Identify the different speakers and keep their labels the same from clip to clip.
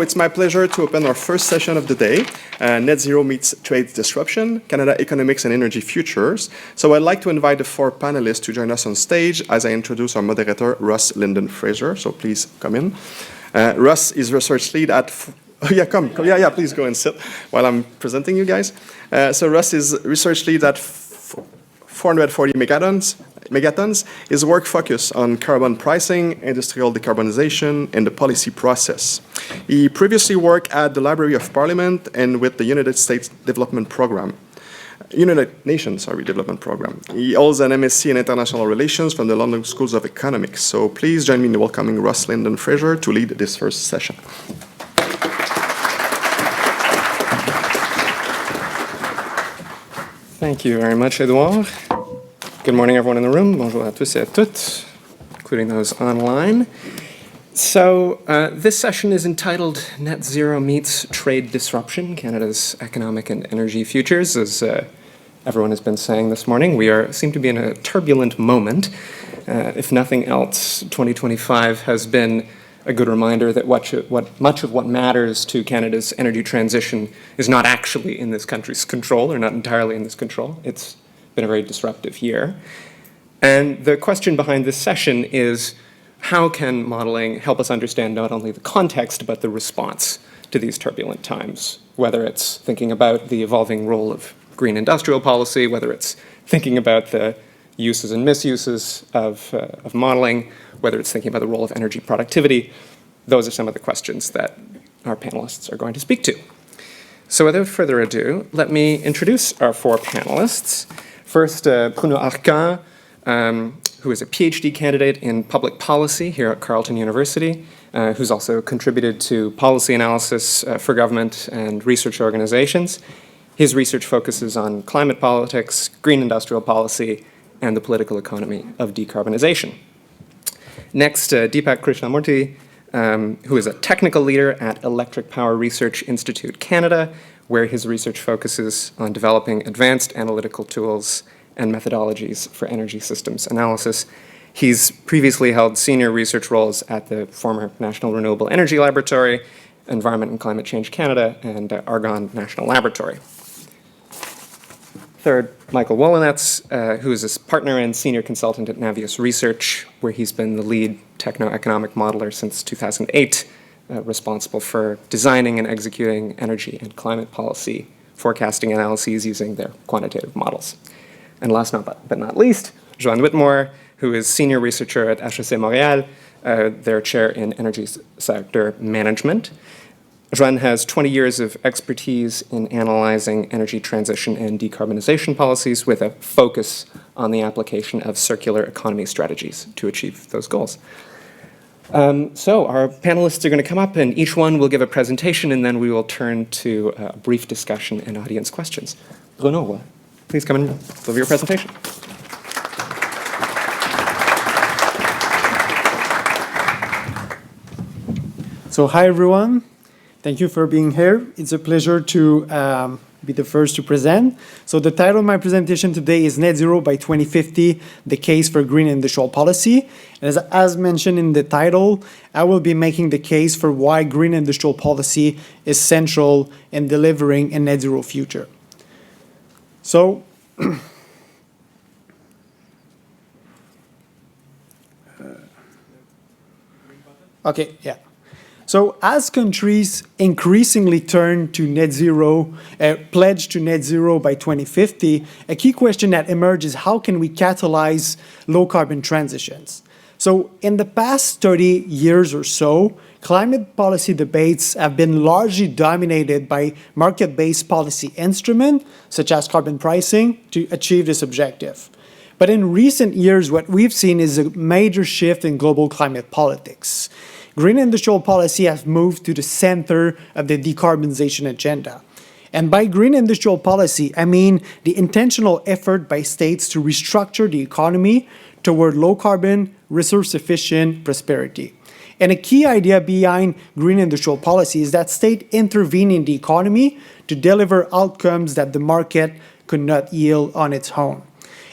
Speaker 1: It's my pleasure to open our first session of the day, Net Zero Meets Trade Disruption, Canada Economics and Energy Futures. So I'd like to invite the four panelists to join us on stage as I introduce our moderator, Russ Lyndon Fraser. So please come in. Russ is research lead at... please go and sit while I'm presenting you guys. So Russ is research lead at 440 megatons. His work focuses on carbon pricing, industrial decarbonization, and the policy process. He previously worked at the Library of Parliament and with the United Nations Development Program. He holds an MSc in International Relations from the London Schools of Economics. So please join me in welcoming Russ Lyndon Fraser to lead this first session.
Speaker 2: Thank you very much, Edouard. Good morning, everyone in the room. Bonjour à tous et à toutes, including those online. So this session is entitled Net Zero Meets Trade Disruption, Canada's Economic and Energy Futures. As everyone has been saying this morning, we seem to be in a turbulent moment. If nothing else, 2025 has been a good reminder that much of what matters to Canada's energy transition is not actually in this country's control, or not entirely in this control. It's been a very disruptive year. And the question behind this session is, how can modeling help us understand not only the context, but the response to these turbulent times? Whether it's thinking about the evolving role of green industrial policy, whether it's thinking about the uses and misuses of modeling, whether it's thinking about the role of energy productivity. Those are some of the questions that our panelists are going to speak to. So without further ado, let me introduce our four panelists. First, Bruno Arcan, who is a PhD candidate in public policy here at Carleton University, who's also contributed to policy analysis for government and research organizations. His research focuses on climate politics, green industrial policy, and the political economy of decarbonization. Next, Deepak Krishnamurthy, who is a technical leader at Electric Power Research Institute Canada, where his research focuses on developing advanced analytical tools and methodologies for energy systems analysis. He's previously held senior research roles at the former National Renewable Energy Laboratory, Environment and Climate Change Canada, and Argonne National Laboratory. Third, Michael Wolonets, who is a partner and senior consultant at Navius Research, where he's been the lead techno-economic modeler since 2008, responsible for designing and executing energy and climate policy forecasting analyses using their quantitative models. And last but not least, Joanne Whitmore, who is senior researcher at HEC Montréal, their chair in energy sector management. Joanne has 20 years of expertise in analyzing energy transition and decarbonization policies with a focus on the application of circular economy strategies to achieve those goals. So our panelists are going to come up and each one will give a presentation and then we will turn to a brief discussion and audience questions. Bruno, please come and deliver your presentation.
Speaker 3: So hi everyone. Thank you for being here. It's a pleasure to be the first to present. So the title of my presentation today is Net Zero by 2050, the case for green industrial policy. And as mentioned in the title, I will be making the case for why green industrial policy is central in delivering a net zero future. So, okay, yeah. So as countries increasingly turn to net zero, pledge to net zero by 2050, a key question that emerges is how can we catalyze low carbon transitions? So in the past 30 years or so, climate policy debates have been largely dominated by market-based policy instruments, such as carbon pricing, to achieve this objective. But in recent years, what we've seen is a major shift in global climate politics. Green industrial policy has moved to the center of the decarbonization agenda. And by green industrial policy, I mean the intentional effort by states to restructure the economy toward low carbon, resource efficient prosperity. And a key idea behind green industrial policy is that states intervene in the economy to deliver outcomes that the market could not yield on its own.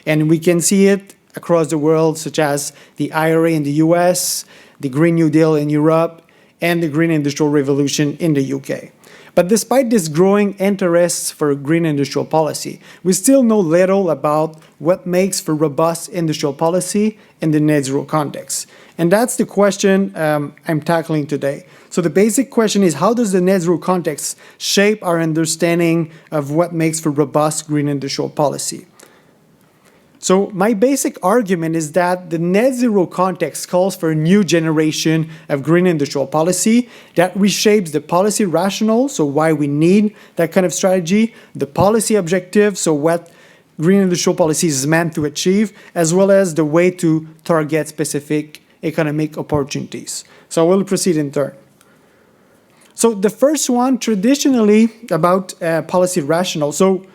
Speaker 3: And we can see it across the world, such as the IRA in the US, the Green New Deal in Europe, and the Green Industrial Revolution in the UK. But despite this growing interest for green industrial policy, we still know little about what makes for robust industrial policy in the net zero context. And that's the question I'm tackling today. So the basic question is, how does the net zero context shape our understanding of what makes for robust green industrial policy? So my basic argument is that the net zero context calls for a new generation of green industrial policy that reshapes the policy rationale, so why we need that kind of strategy, the policy objective, so what green industrial policy is meant to achieve, as well as the way to target specific economic opportunities. So I will proceed in turn. So the first one, traditionally about policy rationale. So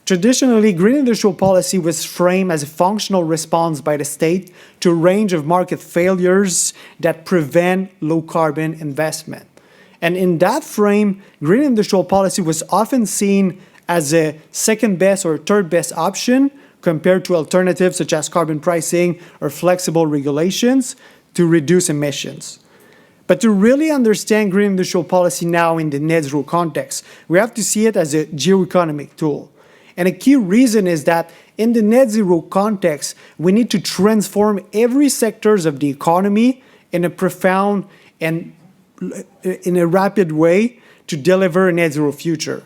Speaker 3: traditionally, green industrial policy was framed as a functional response by the state to a range of market failures that prevent low-carbon investment. And in that frame, green industrial policy was often seen as a second-best or third-best option compared to alternatives such as carbon pricing or flexible regulations to reduce emissions. But to really understand green industrial policy now in the net zero context, we have to see it as a geoeconomic tool. And a key reason is that in the net zero context, we need to transform every sectors of the economy in a profound and in a rapid way to deliver a net zero future.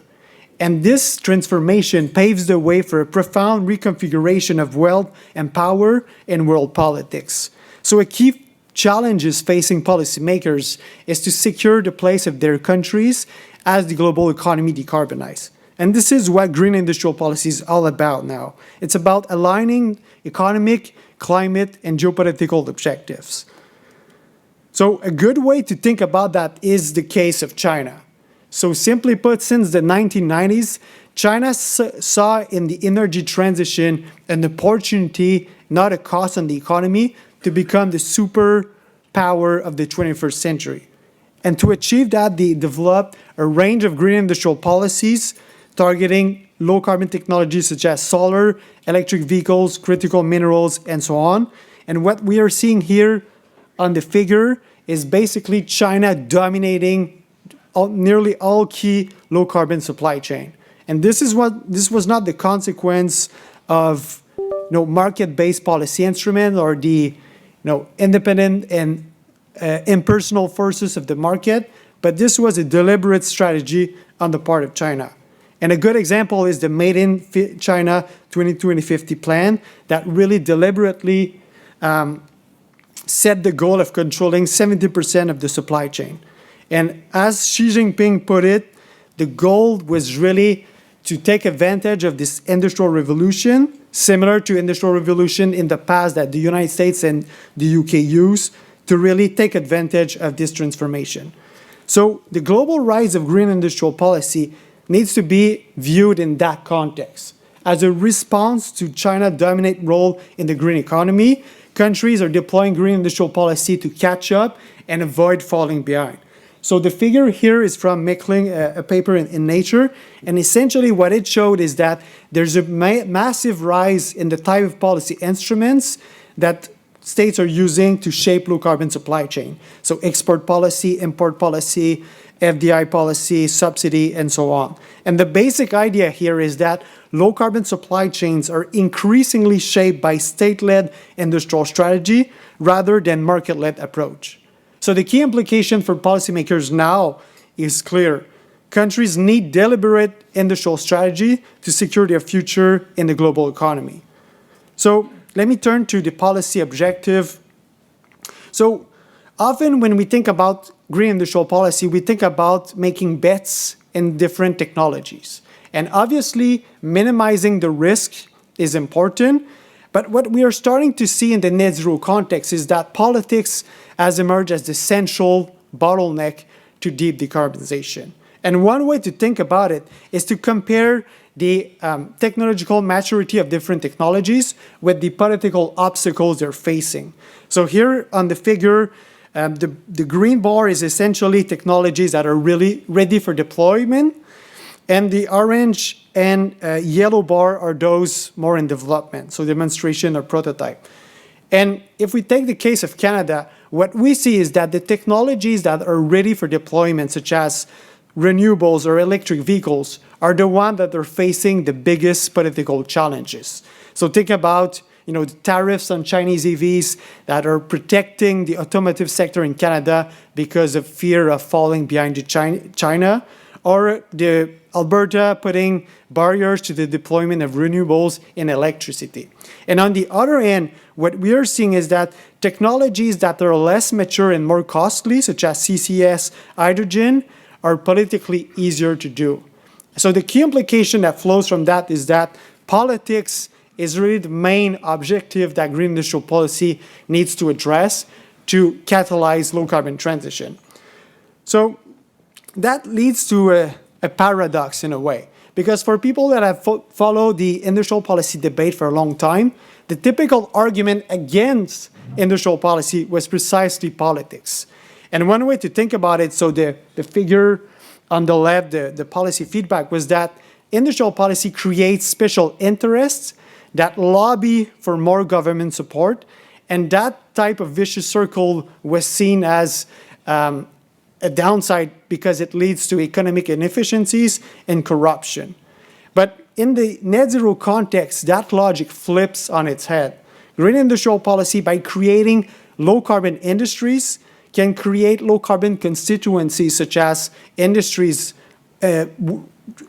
Speaker 3: And this transformation paves the way for a profound reconfiguration of wealth and power in world politics. So a key challenge facing policymakers is to secure the place of their countries as the global economy decarbonizes. And this is what green industrial policy is all about now. It's about aligning economic, climate, and geopolitical objectives. So a good way to think about that is the case of China. So simply put, since the 1990s, China saw in the energy transition an opportunity, not a cost on the economy, to become the superpower of the 21st century. And to achieve that, they developed a range of green industrial policies targeting low-carbon technologies such as solar, electric vehicles, critical minerals, and so on. And what we are seeing here on the figure is basically China dominating nearly all key low-carbon supply chain. And this was not the consequence of market-based policy instrument or the independent and impersonal forces of the market, but this was a deliberate strategy on the part of China. And a good example is the Made in China 2050 plan that really deliberately set the goal of controlling 70% of the supply chain. And as Xi Jinping put it, the goal was really to take advantage of this industrial revolution, similar to industrial revolution in the past that the United States and the UK used, to really take advantage of this transformation. So the global rise of green industrial policy needs to be viewed in that context. As a response to China's dominant role in the green economy, countries are deploying green industrial policy to catch up and avoid falling behind. So the figure here is from Meckling, a paper in Nature, and essentially what it showed is that there's a massive rise in the type of policy instruments that states are using to shape low-carbon supply chain. So export policy, import policy, FDI policy, subsidy, and so on. And the basic idea here is that low-carbon supply chains are increasingly shaped by state-led industrial strategy rather than market-led approach. So the key implication for policymakers now is clear. Countries need deliberate industrial strategy to secure their future in the global economy. So let me turn to the policy objective. So often when we think about green industrial policy, we think about making bets in different technologies. And obviously, minimizing the risk is important. But what we are starting to see in the net zero context is that politics has emerged as the central bottleneck to deep decarbonization. And one way to think about it is to compare the technological maturity of different technologies with the political obstacles they're facing. So here on the figure, the green bar is essentially technologies that are really ready for deployment, and the orange and yellow bar are those more in development, so demonstration or prototype. And if we take the case of Canada, what we see is that the technologies that are ready for deployment, such as renewables or electric vehicles, are the ones that are facing the biggest political challenges. So think about the tariffs on Chinese EVs that are protecting the automotive sector in Canada because of fear of falling behind China, or the Alberta putting barriers to the deployment of renewables in electricity. And on the other hand, what we are seeing is that technologies that are less mature and more costly, such as CCS, hydrogen, are politically easier to do. So the key implication that flows from that is that politics is really the main objective that green industrial policy needs to address to catalyze low-carbon transition. So that leads to a paradox in a way, because for people that have followed the industrial policy debate for a long time, the typical argument against industrial policy was precisely politics. And one way to think about it, so the figure on the left, the policy feedback, was that industrial policy creates special interests that lobby for more government support, and that type of vicious circle was seen as a downside because it leads to economic inefficiencies and corruption. But in the net zero context, that logic flips on its head. Green industrial policy, by creating low-carbon industries, can create low-carbon constituencies such as industries,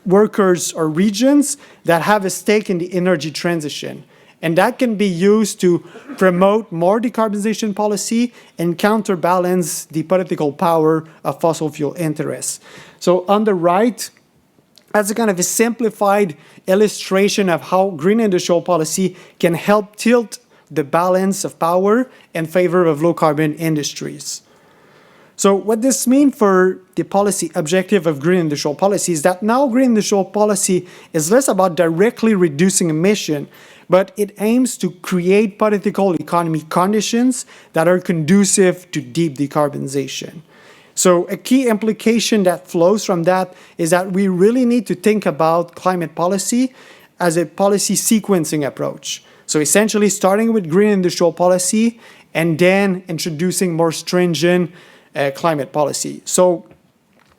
Speaker 3: workers or regions that have a stake in the energy transition. And that can be used to promote more decarbonization policy and counterbalance the political power of fossil fuel interests. So on the right, that's a kind of a simplified illustration of how green industrial policy can help tilt the balance of power in favor of low-carbon industries. So what this means for the policy objective of green industrial policy is that now green industrial policy is less about directly reducing emission, but it aims to create political economy conditions that are conducive to deep decarbonization. So a key implication that flows from that is that we really need to think about climate policy as a policy sequencing approach. So essentially starting with green industrial policy and then introducing more stringent climate policy. So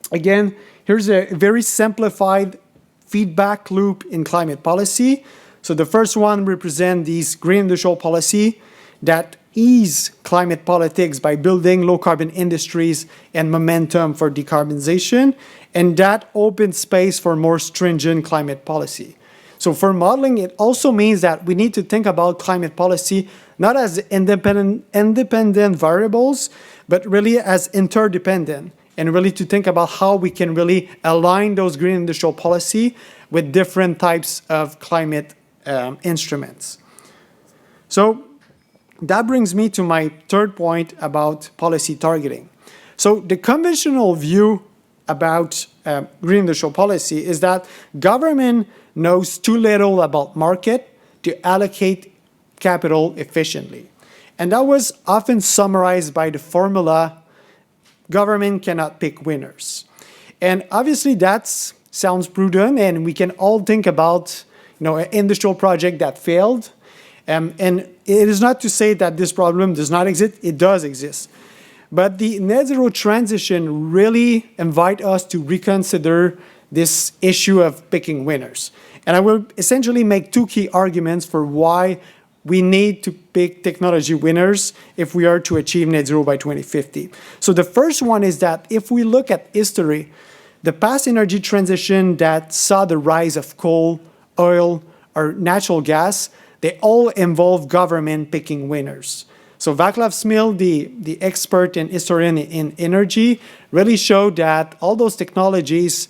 Speaker 3: again, here's a very simplified feedback loop in climate policy. So the first one represents these green industrial policy that ease climate politics by building low-carbon industries and momentum for decarbonization, and that opens space for more stringent climate policy. So for modeling, it also means that we need to think about climate policy not as independent variables, but really as interdependent, and really to think about how we can really align those green industrial policy with different types of climate instruments. So that brings me to my third point about policy targeting. So the conventional view about green industrial policy is that government knows too little about market to allocate capital efficiently. And that was often summarized by the formula, government cannot pick winners. And obviously that sounds prudent, and we can all think about an industrial project that failed. And it is not to say that this problem does not exist, it does exist. But the net zero transition really invite us to reconsider this issue of picking winners. And I will essentially make two key arguments for why we need to pick technology winners if we are to achieve net zero by 2050. So the first one is that if we look at history, the past energy transition that saw the rise of coal, oil, or natural gas, they all involve government picking winners. So Václav Smil, the expert and historian in energy, really showed that all those technologies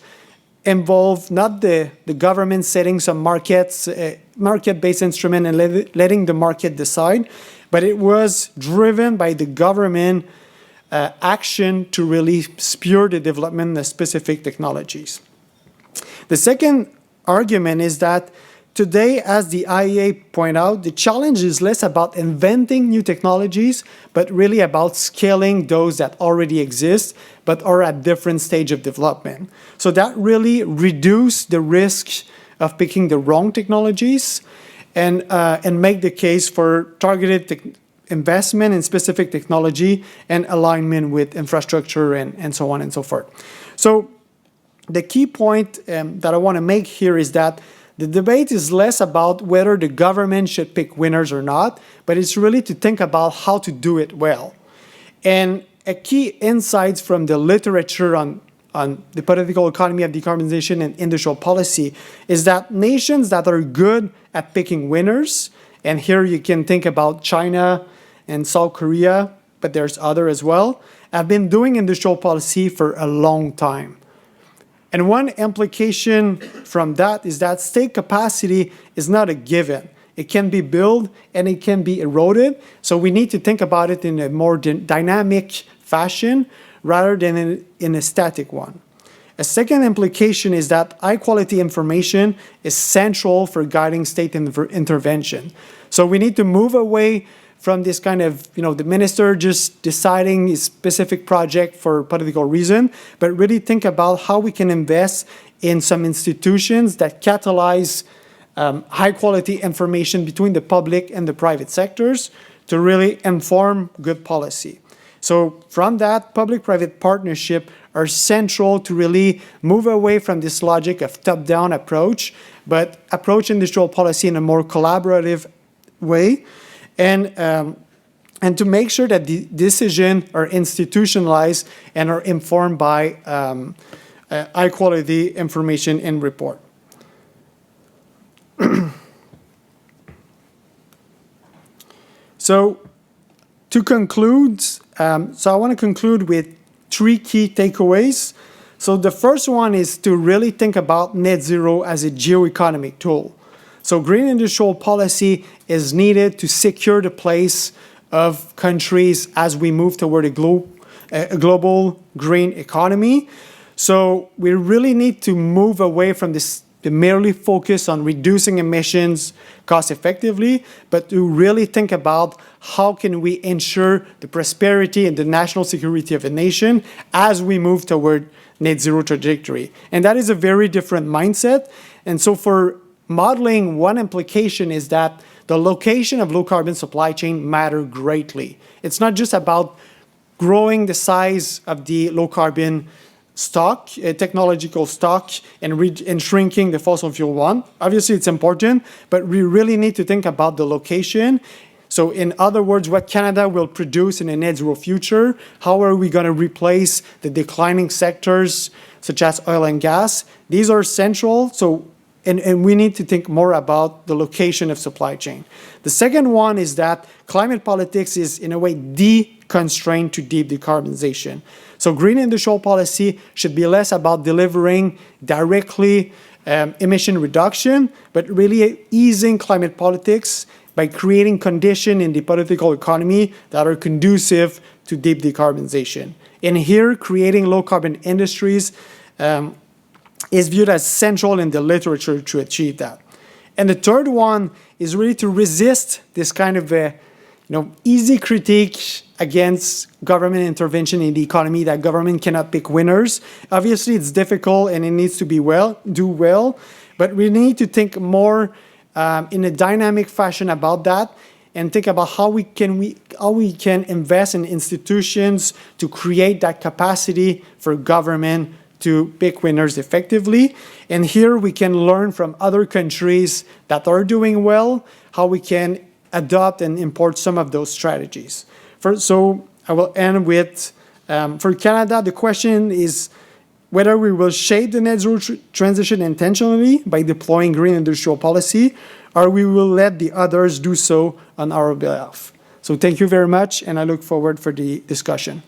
Speaker 3: involve not the government setting some market-based instrument and letting the market decide, but it was driven by the government action to really spur the development of specific technologies. The second argument is that today, as the IEA point out, the challenge is less about inventing new technologies, but really about scaling those that already exist, but are at different stage of development. So that really reduce the risk of picking the wrong technologies and make the case for targeted investment in specific technology and alignment with infrastructure and so on and so forth. So the key point that I want to make here is that the debate is less about whether the government should pick winners or not, but it's really to think about how to do it well. And a key insights from the literature on the political economy of decarbonization and industrial policy is that nations that are good at picking winners, and here you can think about China and South Korea, but there's other as well, have been doing industrial policy for a long time. And one implication from that is that state capacity is not a given. It can be built and it can be eroded. So we need to think about it in a more dynamic fashion rather than in a static one. A second implication is that high-quality information is central for guiding state intervention. So we need to move away from this kind of, the minister just deciding a specific project for political reason, but really think about how we can invest in some institutions that catalyze high-quality information between the public and the private sectors to really inform good policy. So from that, public-private partnership are central to really move away from this logic of top-down approach, but approach industrial policy in a more collaborative way, and to make sure that the decisions are institutionalized and are informed by high-quality information and report. So to conclude, I want to conclude with 3 key takeaways. So the first one is to really think about net zero as a geoeconomic tool. So green industrial policy is needed to secure the place of countries as we move toward a global green economy. So we really need to move away from this to merely focus on reducing emissions cost effectively, but to really think about how can we ensure the prosperity and the national security of a nation as we move toward net zero trajectory. And that is a very different mindset. And so for modeling, one implication is that the location of low carbon supply chain matter greatly. It's not just about growing the size of the low carbon stock, technological stock, and shrinking the fossil fuel one. Obviously, it's important, but we really need to think about the location. So in other words, what Canada will produce in a net zero future, how are we going to replace the declining sectors such as oil and gas? These are central, and we need to think more about the location of supply chain. The second one is that climate politics is, in a way, the constraint to deep decarbonization. So green industrial policy should be less about delivering directly emission reduction, but really easing climate politics by creating conditions in the political economy that are conducive to deep decarbonization. And here, creating low-carbon industries is viewed as central in the literature to achieve that. And the third one is really to resist this kind of easy critique against government intervention in the economy, that government cannot pick winners. Obviously, it's difficult and it needs to do well, but we need to think more in a dynamic fashion about that and think about how we can invest in institutions to create that capacity for government to pick winners effectively. And here we can learn from other countries that are doing well, how we can adopt and import some of those strategies. So I will end with, for Canada, the question is whether we will shape the net zero transition intentionally by deploying green industrial policy, or we will let the others do so on our behalf. So thank you very much, and I look forward for the discussion.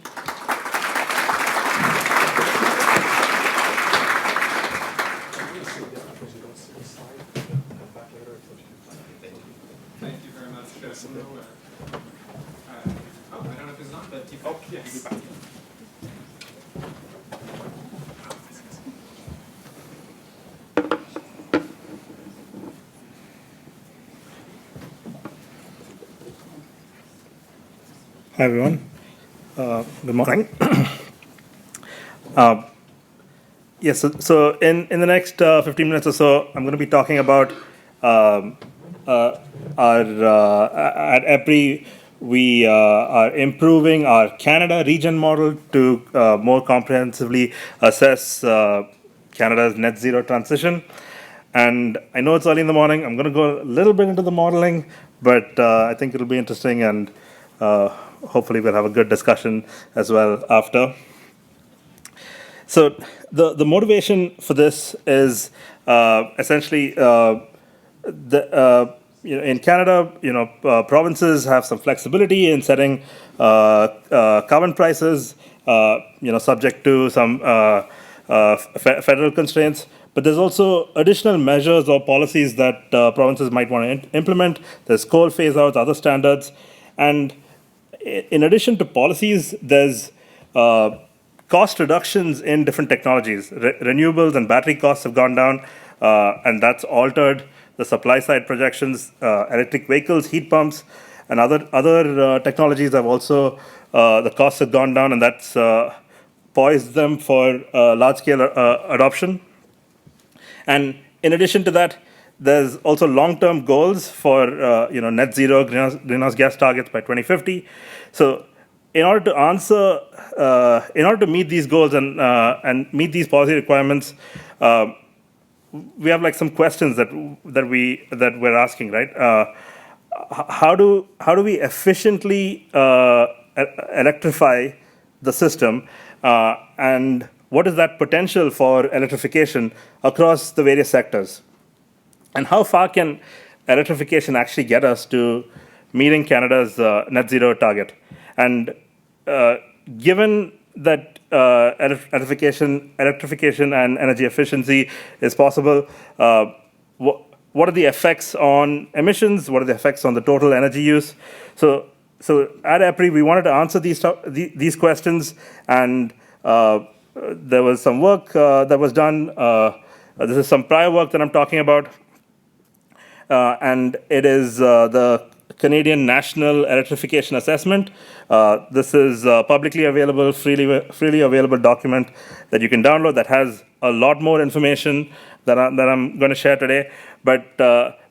Speaker 4: Hi, everyone. Good morning. Yes, so in the next 15 minutes or so, I'm going to be talking about our at EPRI, we are improving our Canada region model to more comprehensively assess Canada's net zero transition. And I know it's early in the morning. I'm going to go a little bit into the modeling, but I think it'll be interesting, and hopefully we'll have a good discussion as well after. So the motivation for this is essentially in Canada, provinces have some flexibility in setting carbon prices, subject to some federal constraints. But there's also additional measures or policies that provinces might want to implement. There's coal phase-outs, other standards. And in addition to policies, there's cost reductions in different technologies. Renewables and battery costs have gone down, and that's altered the supply-side projections. Electric vehicles, heat pumps, and other technologies have also, the costs have gone down, and that's poised them for large-scale adoption. And in addition to that, there's also long-term goals for net zero greenhouse gas targets by 2050. So in order to meet these goals and meet these policy requirements, we have like some questions that we're asking, right? How do we efficiently electrify the system, and what is that potential for electrification across the various sectors? And how far can electrification actually get us to meeting Canada's net zero target? And given that electrification and energy efficiency is possible, what are the effects on emissions? What are the effects on the total energy use? So at EPRI, we wanted to answer these questions, and there was some work that was done. This is some prior work that I'm talking about, and it is the Canadian National Electrification Assessment. This is a publicly available, freely available document that you can download that has a lot more information that I'm going to share today. But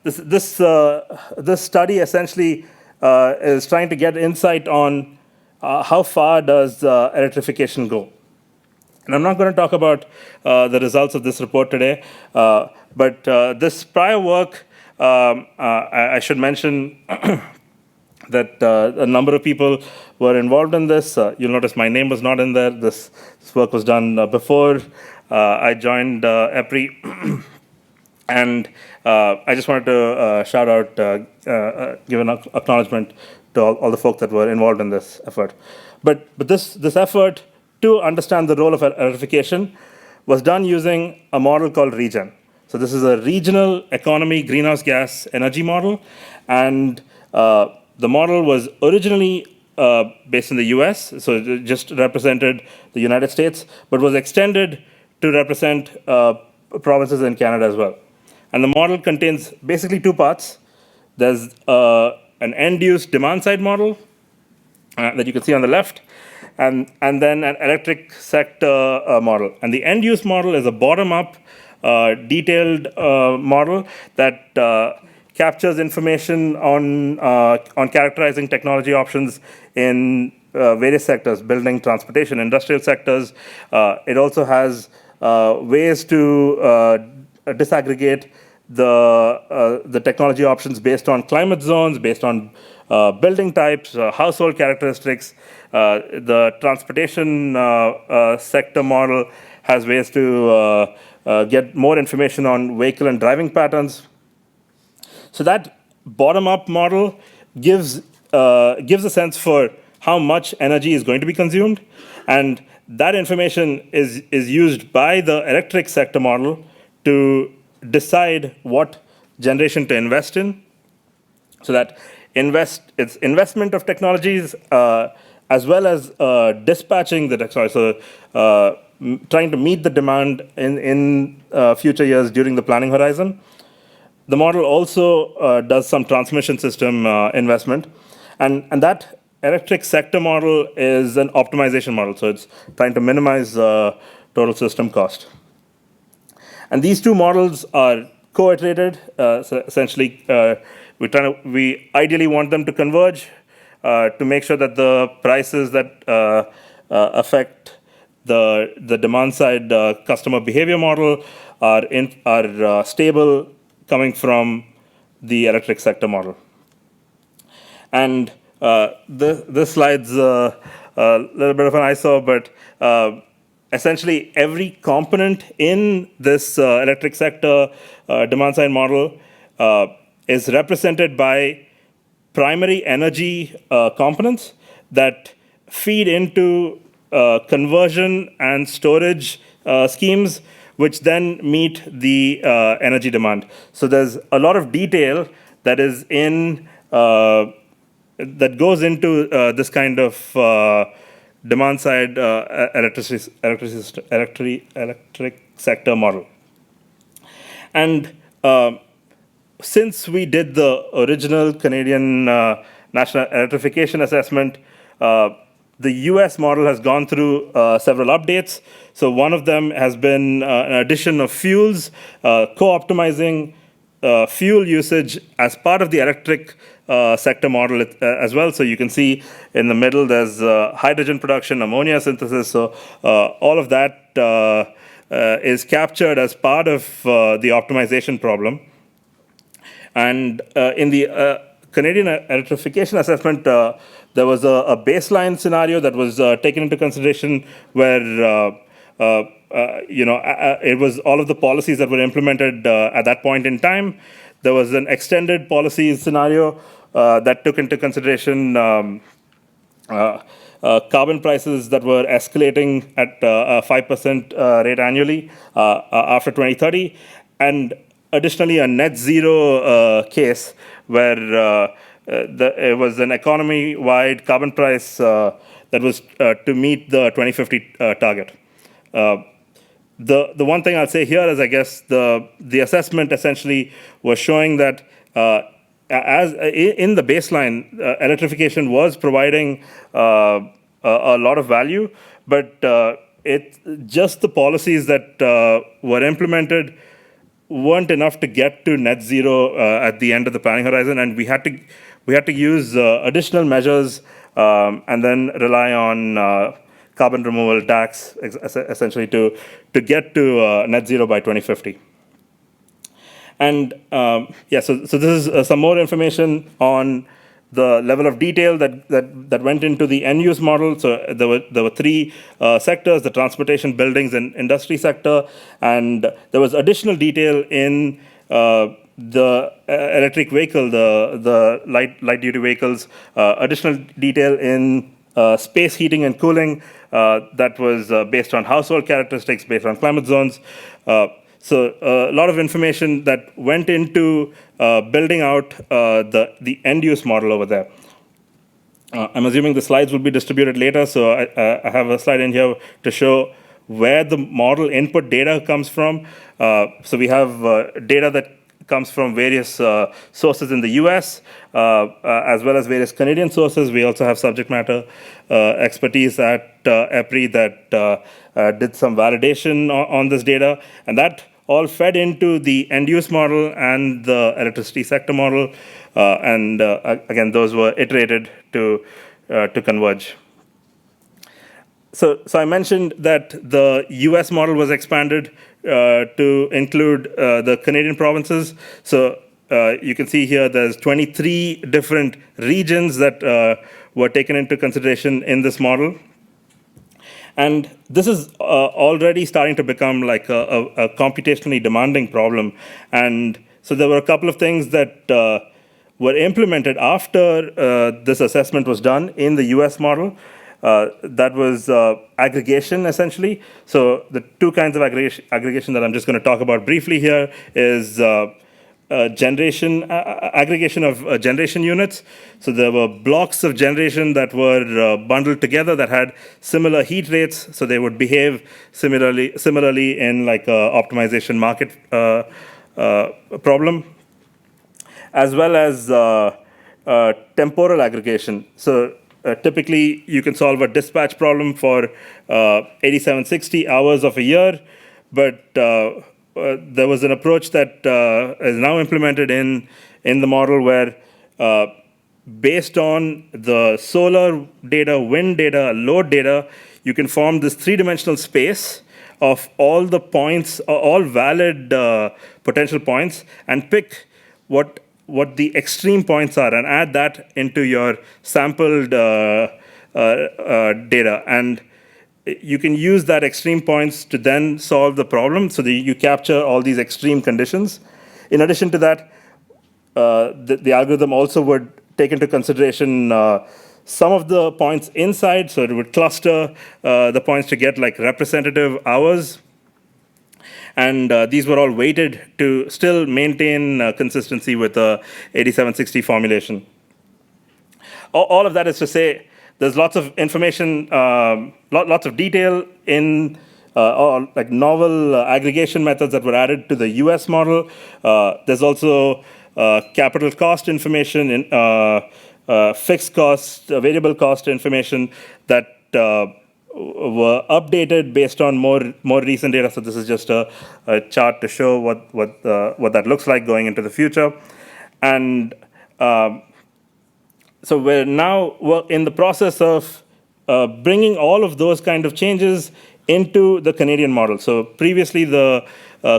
Speaker 4: this study essentially is trying to get insight on how far does electrification go. And I'm not going to talk about the results of this report today, but this prior work, I should mention that a number of people were involved in this. You'll notice my name was not in there. This work was done before I joined EPRI. And I just wanted to shout out, give an acknowledgement to all the folks that were involved in this effort. But this effort to understand the role of electrification was done using a model called REGEN. So this is a regional economy greenhouse gas energy model, and the model was originally based in the US, so it just represented the United States, but was extended to represent provinces in Canada as well. And the model contains basically two parts. There's an end-use demand-side model that you can see on the left, and then an electric sector model. And the end-use model is a bottom-up, detailed model that captures information on characterizing technology options in various sectors: building, transportation, industrial sectors. It also has ways to disaggregate the technology options based on climate zones, based on building types, household characteristics. The transportation sector model has ways to get more information on vehicle and driving patterns. So that bottom-up model gives a sense for how much energy is going to be consumed, and that information is used by the electric sector model to decide what generation to invest in. So that it's investment of technologies as well as dispatching the technology. So trying to meet the demand in future years during the planning horizon. The model also does some transmission system investment, and that electric sector model is an optimization model. So it's trying to minimize total system cost. And these two models are co-iterated. So essentially, we ideally want them to converge. to make sure that the prices that affect the demand side customer behavior model are stable coming from the electric sector model. And this slide's a little bit of an eyesore, but essentially every component in this electric sector demand side model is represented by primary energy components that feed into conversion and storage schemes, which then meet the energy demand. So there's a lot of detail that is in that goes into this kind of demand side electric sector model. And since we did the original Canadian National Electrification Assessment, the US model has gone through several updates. So one of them has been an addition of fuels, co-optimizing fuel usage as part of the electric sector model as well. So you can see in the middle there's hydrogen production, ammonia synthesis. So all of that is captured as part of the optimization problem. And in the Canadian Electrification Assessment, there was a baseline scenario that was taken into consideration where it was all of the policies that were implemented at that point in time. There was an extended policies scenario that took into consideration carbon prices that were escalating at a 5% rate annually after 2030, and additionally a net zero case where it was an economy-wide carbon price that was to meet the 2050 target. The one thing I'll say here is, I guess, the assessment essentially was showing that as in the baseline, electrification was providing a lot of value, but just the policies that were implemented weren't enough to get to net zero at the end of the planning horizon, and we had to use additional measures and then rely on carbon removal tax, essentially, to get to net zero by 2050. And yeah, so this is some more information on the level of detail that went into the end-use model. So there were three sectors: the transportation, buildings, and industry sector. And there was additional detail in the electric vehicle, the light-duty vehicles. Additional detail in space heating and cooling that was based on household characteristics, based on climate zones. So a lot of information that went into building out the end-use model over there. I'm assuming the slides will be distributed later, so I have a slide in here to show where the model input data comes from. So we have data that comes from various sources in the US, as well as various Canadian sources. We also have subject matter expertise at EPRI that did some validation on this data, and that all fed into the end-use model and the electricity sector model, and again, those were iterated to converge. So I mentioned that the US model was expanded to include the Canadian provinces. So you can see here there's 23 different regions that were taken into consideration in this model. And this is already starting to become like a computationally demanding problem. And so there were a couple of things that were implemented after this assessment was done in the US model. That was aggregation, essentially. So the two kinds of aggregation that I'm just going to talk about briefly here is aggregation of generation units. So there were blocks of generation that were bundled together that had similar heat rates, so they would behave similarly in like a optimization market problem, as well as temporal aggregation. So typically, you can solve a dispatch problem for 8760 hours of a year, but there was an approach that is now implemented in the model where based on the solar data, wind data, load data, you can form this three-dimensional space of all the points, all valid potential points, and pick what the extreme points are and add that into your sampled data. And you can use that extreme points to then solve the problem so that you capture all these extreme conditions. In addition to that, the algorithm also would take into consideration some of the points inside, so it would cluster the points to get like representative hours. And these were all weighted to still maintain consistency with the 8760 formulation. All of that is to say, there's lots of information, lots of detail in like novel aggregation methods that were added to the US model. There's also capital cost information, in fixed cost, variable cost information that were updated based on more recent data. So this is just a chart to show what that looks like going into the future. And so we're now in the process of bringing all of those kind of changes into the Canadian model. So previously, the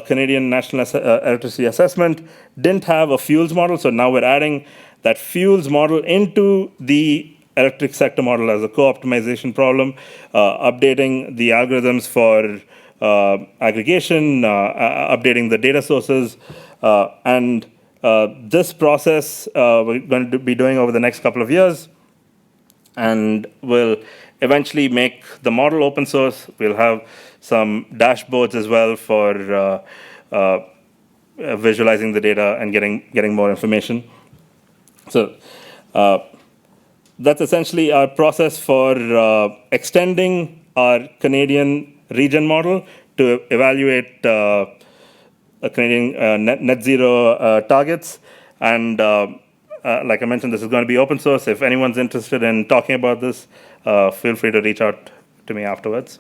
Speaker 4: Canadian National Electricity Assessment didn't have a fuels model. So now we're adding that fuels model into the electric sector model as a co-optimization problem, updating the algorithms for aggregation, updating the data sources, and this process we're going to be doing over the next couple of years, and we'll eventually make the model open source. We'll have some dashboards as well for visualizing the data and getting more information. So that's essentially our process for extending our Canadian region model to evaluate a Canadian net zero targets. And like I mentioned, this is going to be open source. If anyone's interested in talking about this, feel free to reach out to me afterwards.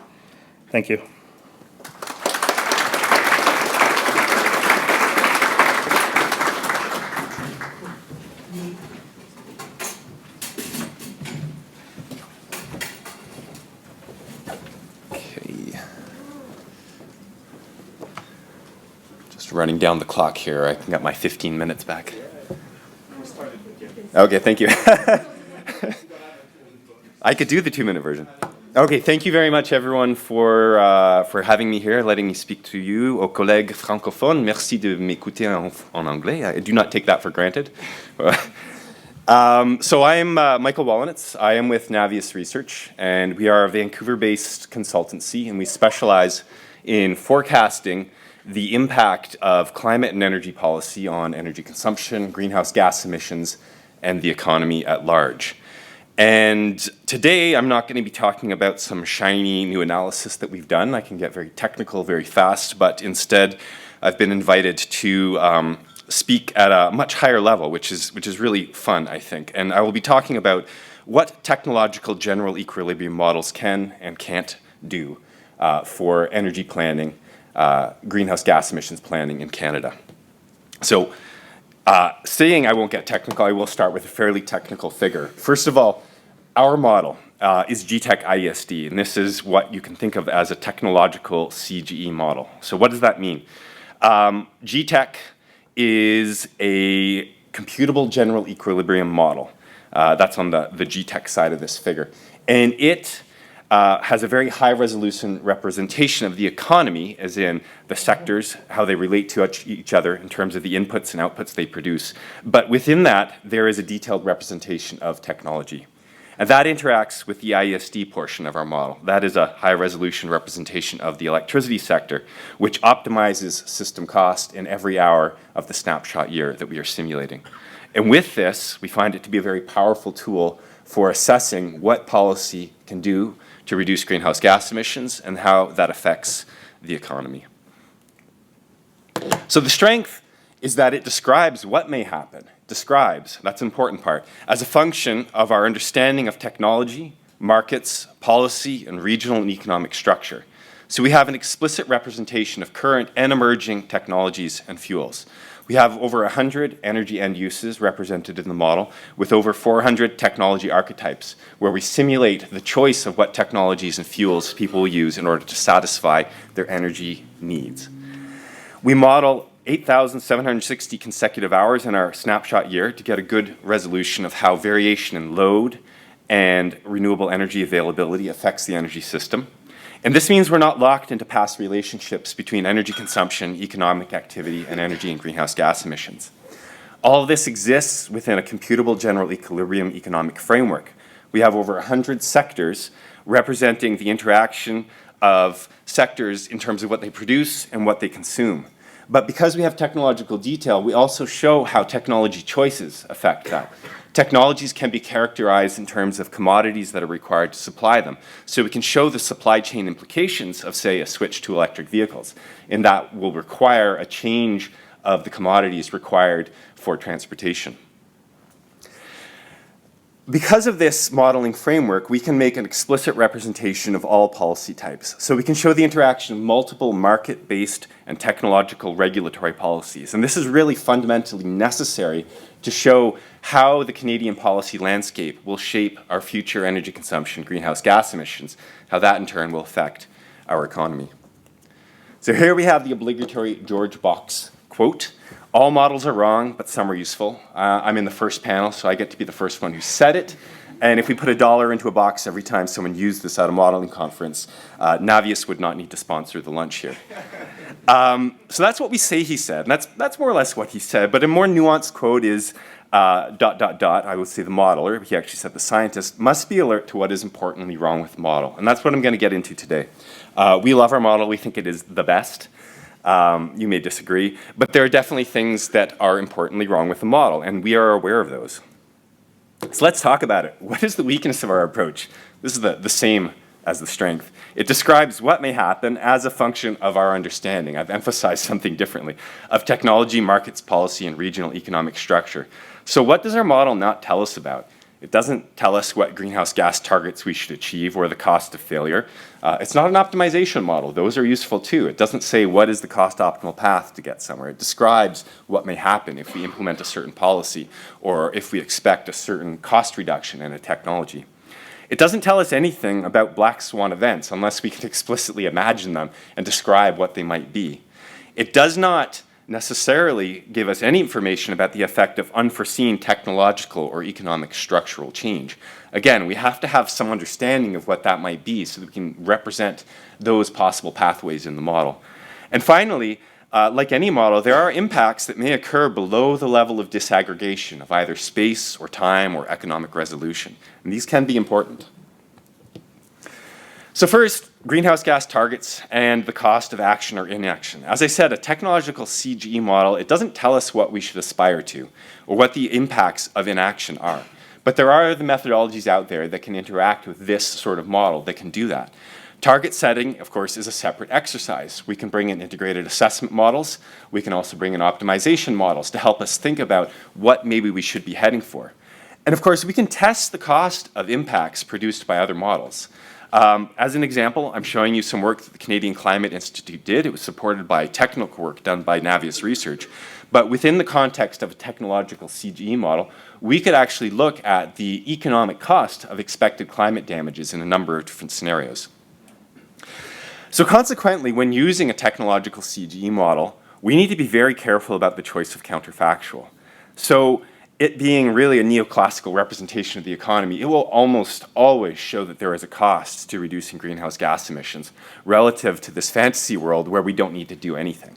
Speaker 4: Thank you.
Speaker 5: Running down the clock here. I got my 15 minutes back. Okay, thank you. I could do the 2-minute version. Okay, thank you very much, everyone, for having me here, letting me speak to you, aux collègues francophones. Merci de m'écouter en anglais. I do not take that for granted. So I'm Michael Wollinitz. I am with Navius Research, and we are a Vancouver-based consultancy, and we specialize in forecasting the impact of climate and energy policy on energy consumption, greenhouse gas emissions, and the economy at large. And today, I'm not going to be talking about some shiny new analysis that we've done. I can get very technical very fast, but instead, I've been invited to speak at a much higher level, which is really fun, I think. And I will be talking about what technological general equilibrium models can and can't do for energy planning, greenhouse gas emissions planning in Canada. So saying I won't get technical, I will start with a fairly technical figure. First of all, our model is GTEC IESD, and this is what you can think of as a technological CGE model. So what does that mean? GTEC is a computable general equilibrium model. That's on the GTEC side of this figure. And it has a very high resolution representation of the economy, as in the sectors, how they relate to each other in terms of the inputs and outputs they produce. But within that, there is a detailed representation of technology. And that interacts with the IESD portion of our model. That is a high resolution representation of the electricity sector, which optimizes system cost in every hour of the snapshot year that we are simulating. And with this, we find it to be a very powerful tool for assessing what policy can do to reduce greenhouse gas emissions and how that affects the economy. So the strength is that it describes what may happen. Describes, that's an important part, as a function of our understanding of technology, markets, policy, and regional and economic structure. So we have an explicit representation of current and emerging technologies and fuels. We have over 100 energy end uses represented in the model, with over 400 technology archetypes, where we simulate the choice of what technologies and fuels people will use in order to satisfy their energy needs. We model 8,760 consecutive hours in our snapshot year to get a good resolution of how variation in load and renewable energy availability affects the energy system. And this means we're not locked into past relationships between energy consumption, economic activity, and energy and greenhouse gas emissions. All of this exists within a computable general equilibrium economic framework. We have over 100 sectors representing the interaction of sectors in terms of what they produce and what they consume. But because we have technological detail, we also show how technology choices affect that. Technologies can be characterized in terms of commodities that are required to supply them. So we can show the supply chain implications of, say, a switch to electric vehicles, and that will require a change of the commodities required for transportation. Because of this modeling framework, we can make an explicit representation of all policy types. So we can show the interaction of multiple market-based and technological regulatory policies. And this is really fundamentally necessary to show how the Canadian policy landscape will shape our future energy consumption, greenhouse gas emissions, how that in turn will affect our economy. So here we have the obligatory George Box quote. All models are wrong, but some are useful. I'm in the first panel, so I get to be the first one who said it. And if we put $1 into a box every time someone used this at a modeling conference, Navius would not need to sponsor the lunch here. So that's what we say he said, and that's more or less what he said. But a more nuanced quote is, ... I would say the modeler, he actually said the scientist, must be alert to what is importantly wrong with the model. And that's what I'm going to get into today. We love our model. We think it is the best. You may disagree, but there are definitely things that are importantly wrong with the model, and we are aware of those. So let's talk about it. What is the weakness of our approach? This is the same as the strength. It describes what may happen as a function of our understanding. I've emphasized something differently, of technology, markets, policy, and regional economic structure. So what does our model not tell us about? It doesn't tell us what greenhouse gas targets we should achieve or the cost of failure. It's not an optimization model. Those are useful too. It doesn't say what is the cost optimal path to get somewhere. It describes what may happen if we implement a certain policy or if we expect a certain cost reduction in a technology. It doesn't tell us anything about black swan events unless we can explicitly imagine them and describe what they might be. It does not necessarily give us any information about the effect of unforeseen technological or economic structural change. Again, we have to have some understanding of what that might be so that we can represent those possible pathways in the model. And finally, like any model, there are impacts that may occur below the level of disaggregation of either space or time or economic resolution. And these can be important. So first, greenhouse gas targets and the cost of action or inaction. As I said, a technological CGE model, it doesn't tell us what we should aspire to or what the impacts of inaction are. But there are the methodologies out there that can interact with this sort of model that can do that. Target setting, of course, is a separate exercise. We can bring in integrated assessment models. We can also bring in optimization models to help us think about what maybe we should be heading for. And of course, we can test the cost of impacts produced by other models. As an example, I'm showing you some work that the Canadian Climate Institute did. It was supported by technical work done by Navius Research. But within the context of a technological CGE model, we could actually look at the economic cost of expected climate damages in a number of different scenarios. So consequently, when using a technological CGE model, we need to be very careful about the choice of counterfactual. So it being really a neoclassical representation of the economy, it will almost always show that there is a cost to reducing greenhouse gas emissions relative to this fantasy world where we don't need to do anything.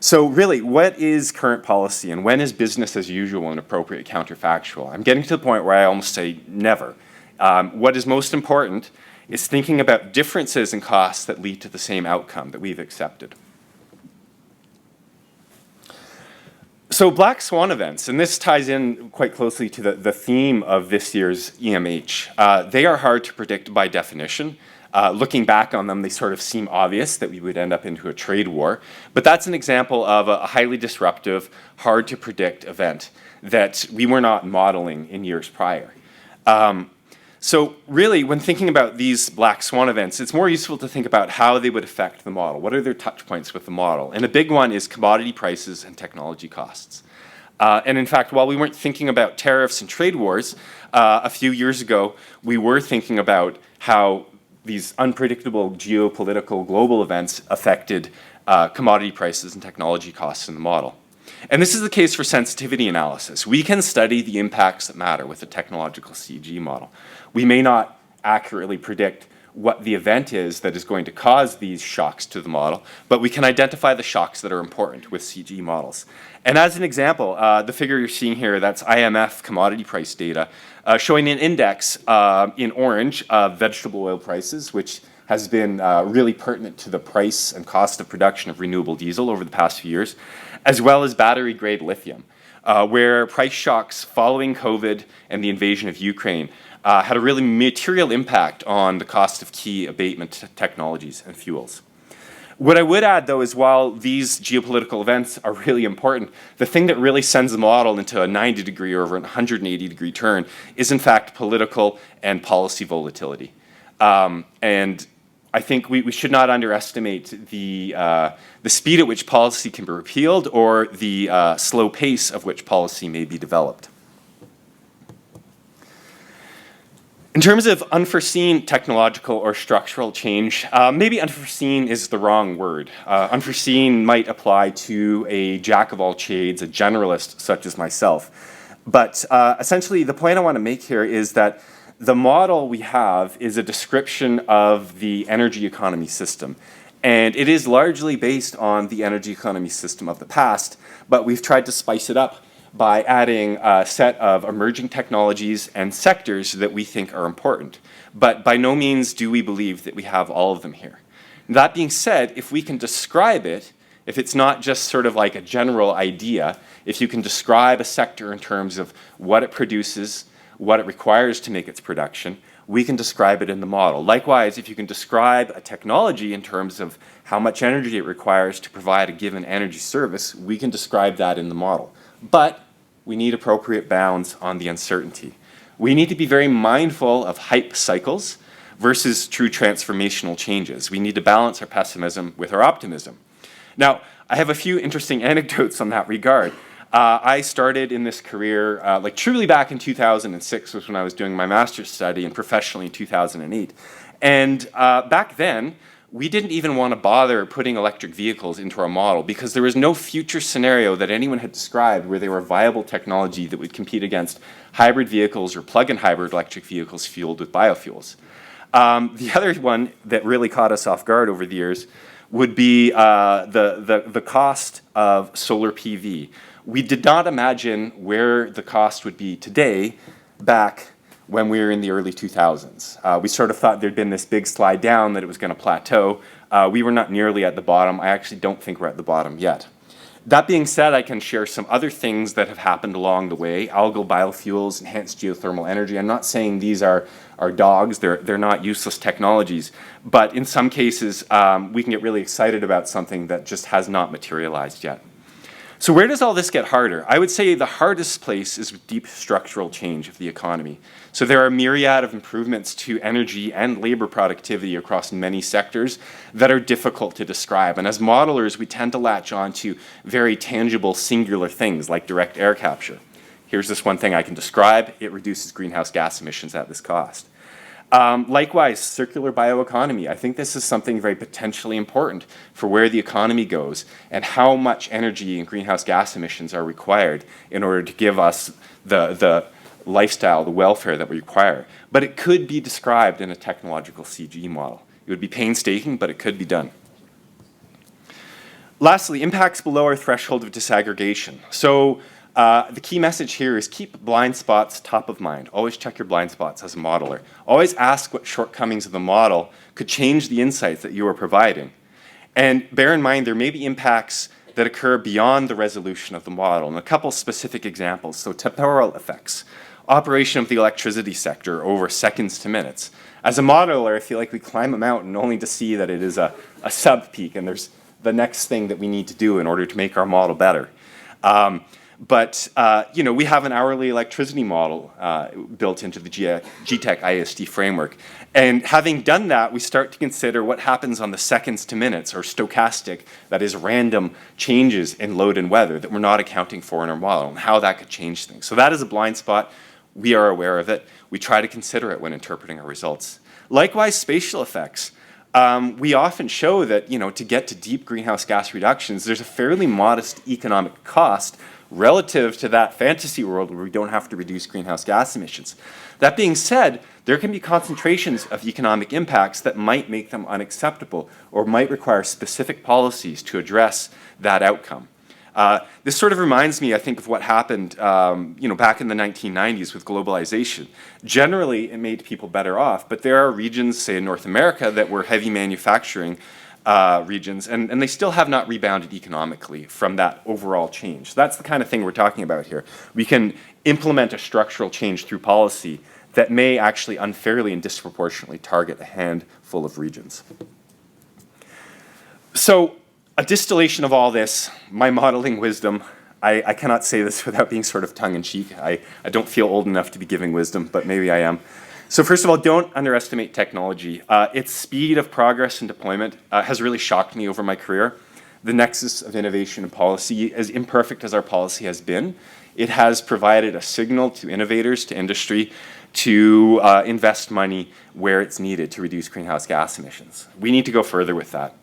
Speaker 5: So really, what is current policy and when is business as usual an appropriate counterfactual? I'm getting to the point where I almost say never. What is most important is thinking about differences in costs that lead to the same outcome that we've accepted. So black swan events, and this ties in quite closely to the theme of this year's EMH. They are hard to predict by definition. Looking back on them, they sort of seem obvious that we would end up into a trade war. But that's an example of a highly disruptive, hard to predict event that we were not modeling in years prior. So really, when thinking about these black swan events, it's more useful to think about how they would affect the model. What are their touch points with the model? And a big one is commodity prices and technology costs. And in fact, while we weren't thinking about tariffs and trade wars, a few years ago, we were thinking about how these unpredictable geopolitical global events affected commodity prices and technology costs in the model. And this is the case for sensitivity analysis. We can study the impacts that matter with a technological CG model. We may not accurately predict what the event is that is going to cause these shocks to the model, but we can identify the shocks that are important with CG models. And as an example, the figure you're seeing here, that's IMF commodity price data, showing an index in orange of vegetable oil prices, which has been really pertinent to the price and cost of production of renewable diesel over the past few years, as well as battery-grade lithium, where price shocks following COVID and the invasion of Ukraine had a really material impact on the cost of key abatement technologies and fuels. What I would add, though, is while these geopolitical events are really important, the thing that really sends the model into a 90-degree or over a 180-degree turn is, in fact, political and policy volatility. And I think we should not underestimate the speed at which policy can be repealed or the slow pace of which policy may be developed. In terms of unforeseen technological or structural change, maybe unforeseen is the wrong word. Unforeseen might apply to a jack of all trades, a generalist such as myself. But essentially, the point I want to make here is that the model we have is a description of the energy economy system. And it is largely based on the energy economy system of the past, but we've tried to spice it up by adding a set of emerging technologies and sectors that we think are important. But by no means do we believe that we have all of them here. That being said, if we can describe it, if it's not just sort of like a general idea, if you can describe a sector in terms of what it produces, what it requires to make its production, we can describe it in the model. Likewise, if you can describe a technology in terms of how much energy it requires to provide a given energy service, we can describe that in the model. But we need appropriate bounds on the uncertainty. We need to be very mindful of hype cycles versus true transformational changes. We need to balance our pessimism with our optimism. Now, I have a few interesting anecdotes on that regard. I started in this career, like truly back in 2006 was when I was doing my master's study, and professionally in 2008. And back then, we didn't even want to bother putting electric vehicles into our model because there was no future scenario that anyone had described where they were a viable technology that would compete against hybrid vehicles or plug-in hybrid electric vehicles fueled with biofuels. The other one that really caught us off guard over the years would be the cost of solar PV. We did not imagine where the cost would be today back when we were in the early 2000s. We sort of thought there'd been this big slide down, that it was going to plateau. We were not nearly at the bottom. I actually don't think we're at the bottom yet. That being said, I can share some other things that have happened along the way. Algal biofuels, enhanced geothermal energy. I'm not saying these are dogs. They're not useless technologies. But in some cases, we can get really excited about something that just has not materialized yet. So where does all this get harder? I would say the hardest place is with deep structural change of the economy. So there are a myriad of improvements to energy and labor productivity across many sectors that are difficult to describe. And as modelers, we tend to latch on to very tangible, singular things like direct air capture. Here's this one thing I can describe. It reduces greenhouse gas emissions at this cost. Likewise, circular bioeconomy. I think this is something very potentially important for where the economy goes and how much energy and greenhouse gas emissions are required in order to give us the lifestyle, the welfare that we require. But it could be described in a technological CG model. It would be painstaking, but it could be done. Lastly, impacts below our threshold of disaggregation. So the key message here is keep blind spots top of mind. Always check your blind spots as a modeler. Always ask what shortcomings of the model could change the insights that you are providing. And bear in mind there may be impacts that occur beyond the resolution of the model. And a couple specific examples. So temporal effects. Operation of the electricity sector over seconds to minutes. As a modeler, I feel like we climb a mountain only to see that it is a sub-peak and there's the next thing that we need to do in order to make our model better. But we have an hourly electricity model built into the GTEC ISD framework. And having done that, we start to consider what happens on the seconds to minutes, or stochastic, that is random changes in load and weather that we're not accounting for in our model, and how that could change things. So that is a blind spot. We are aware of it. We try to consider it when interpreting our results. Likewise, spatial effects. We often show that, to get to deep greenhouse gas reductions, there's a fairly modest economic cost relative to that fantasy world where we don't have to reduce greenhouse gas emissions. That being said, there can be concentrations of economic impacts that might make them unacceptable or might require specific policies to address that outcome. This sort of reminds me, I think, of what happened back in the 1990s with globalization. Generally, it made people better off, but there are regions, say in North America, that were heavy manufacturing regions, and they still have not rebounded economically from that overall change. So that's the kind of thing we're talking about here. We can implement a structural change through policy that may actually unfairly and disproportionately target a handful of regions. So a distillation of all this, my modeling wisdom, I cannot say this without being sort of tongue-in-cheek. I don't feel old enough to be giving wisdom, but maybe I am. So first of all, don't underestimate technology. Its speed of progress and deployment has really shocked me over my career. The nexus of innovation and policy, as imperfect as our policy has been, it has provided a signal to innovators, to industry, to invest money where it's needed to reduce greenhouse gas emissions. We need to go further with that.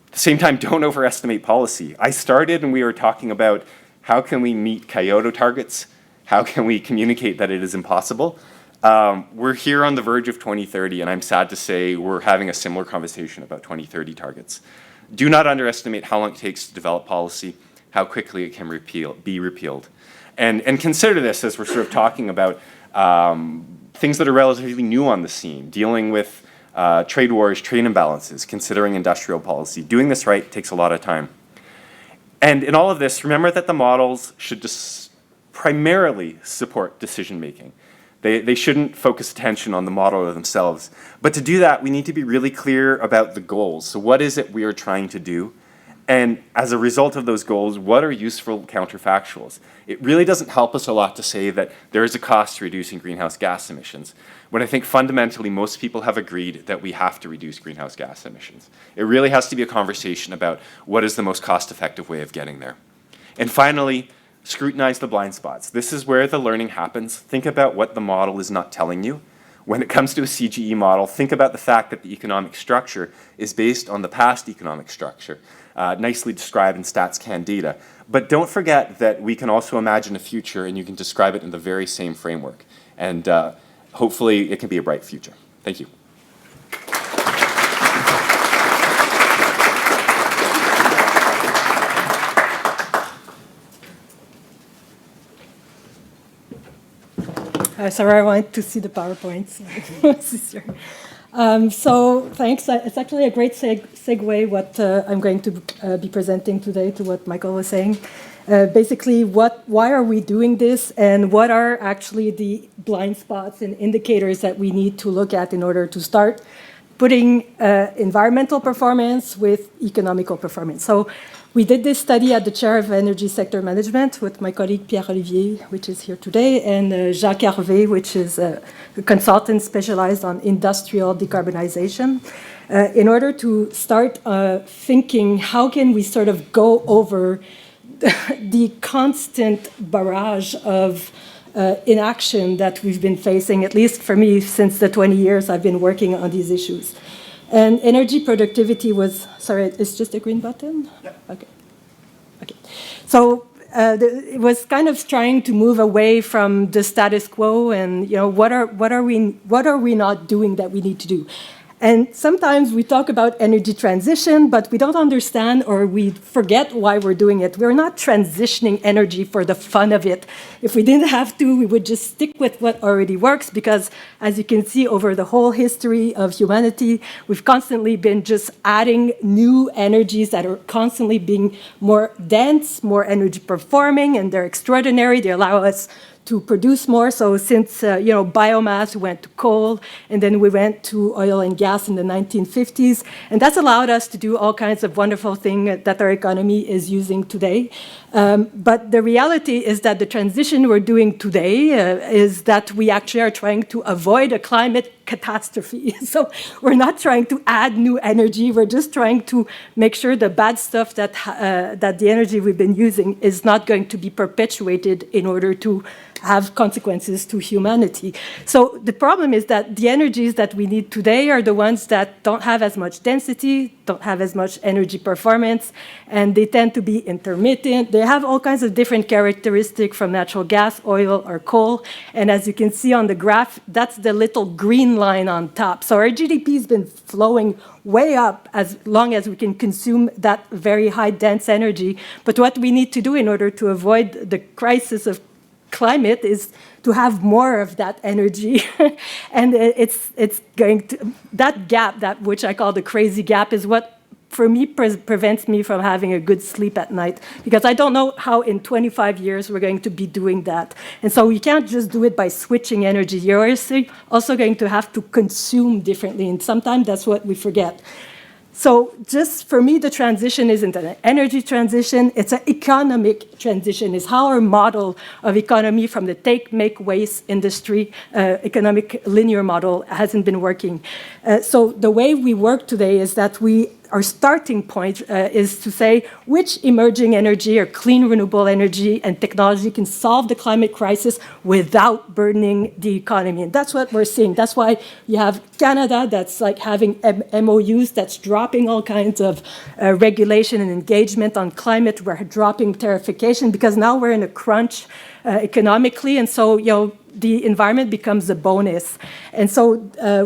Speaker 5: At the same time, don't overestimate policy. I started and we were talking about how can we meet Kyoto targets? How can we communicate that it is impossible? We're here on the verge of 2030, and I'm sad to say we're having a similar conversation about 2030 targets. Do not underestimate how long it takes to develop policy, how quickly it can be repealed. And consider this as we're sort of talking about things that are relatively new on the scene, dealing with trade wars, trade imbalances, considering industrial policy. Doing this right takes a lot of time. And in all of this, remember that the models should just primarily support decision making. They shouldn't focus attention on the model themselves. But to do that, we need to be really clear about the goals. So what is it we are trying to do? And as a result of those goals, what are useful counterfactuals? It really doesn't help us a lot to say that there is a cost to reducing greenhouse gas emissions, when I think fundamentally most people have agreed that we have to reduce greenhouse gas emissions. It really has to be a conversation about what is the most cost-effective way of getting there. And finally, scrutinize the blind spots. This is where the learning happens. Think about what the model is not telling you. When it comes to a CGE model, think about the fact that the economic structure is based on the past economic structure, nicely described in StatsCan data. But don't forget that we can also imagine a future, and you can describe it in the very same framework. And hopefully it can be a bright future. Thank you.
Speaker 6: Sorry, I wanted to see the PowerPoints. So thanks. It's actually a great segue what I'm going to be presenting today to what Michael was saying. Basically, why are we doing this, and what are actually the blind spots and indicators that we need to look at in order to start putting environmental performance with economical performance. So we did this study at the Chair of Energy Sector Management with my colleague Pierre-Olivier, which is here today, and Jacques Hervé, which is a consultant specialized on industrial decarbonization, in order to start thinking how can we sort of go over the constant barrage of inaction that we've been facing, at least for me, since the 20 years I've been working on these issues. And energy productivity was, sorry, it's just a green button? Yeah. Okay. Okay. So it was kind of trying to move away from the status quo and, what are we not doing that we need to do? And sometimes we talk about energy transition, but we don't understand or we forget why we're doing it. We're not transitioning energy for the fun of it. If we didn't have to, we would just stick with what already works because, as you can see, over the whole history of humanity, we've constantly been just adding new energies that are constantly being more dense, more energy performing, and they're extraordinary. They allow us to produce more. So since biomass, we went to coal, and then we went to oil and gas in the 1950s, and that's allowed us to do all kinds of wonderful things that our economy is using today. But the reality is that the transition we're doing today is that we actually are trying to avoid a climate catastrophe. So we're not trying to add new energy. We're just trying to make sure the bad stuff that the energy we've been using is not going to be perpetuated in order to have consequences to humanity. So the problem is that the energies that we need today are the ones that don't have as much density, don't have as much energy performance, and they tend to be intermittent. They have all kinds of different characteristics from natural gas, oil, or coal. And as you can see on the graph, that's the little green line on top. So our GDP has been flowing way up as long as we can consume that very high dense energy. But what we need to do in order to avoid the crisis of climate is to have more of that energy. And it's going to, that gap, that which I call the crazy gap, is what for me prevents me from having a good sleep at night, because I don't know how in 25 years we're going to be doing that. And so we can't just do it by switching energy. You're also going to have to consume differently, and sometimes that's what we forget. So just for me, the transition isn't an energy transition, it's an economic transition. It's how our model of economy from the take, make, waste industry, economic linear model hasn't been working. So the way we work today is that our starting point is to say which emerging energy or clean renewable energy and technology can solve the climate crisis without burdening the economy. And that's what we're seeing. That's why you have Canada that's like having MOUs that's dropping all kinds of regulation and engagement on climate. We're dropping tariffication because now we're in a crunch economically. And so, the environment becomes a bonus. And so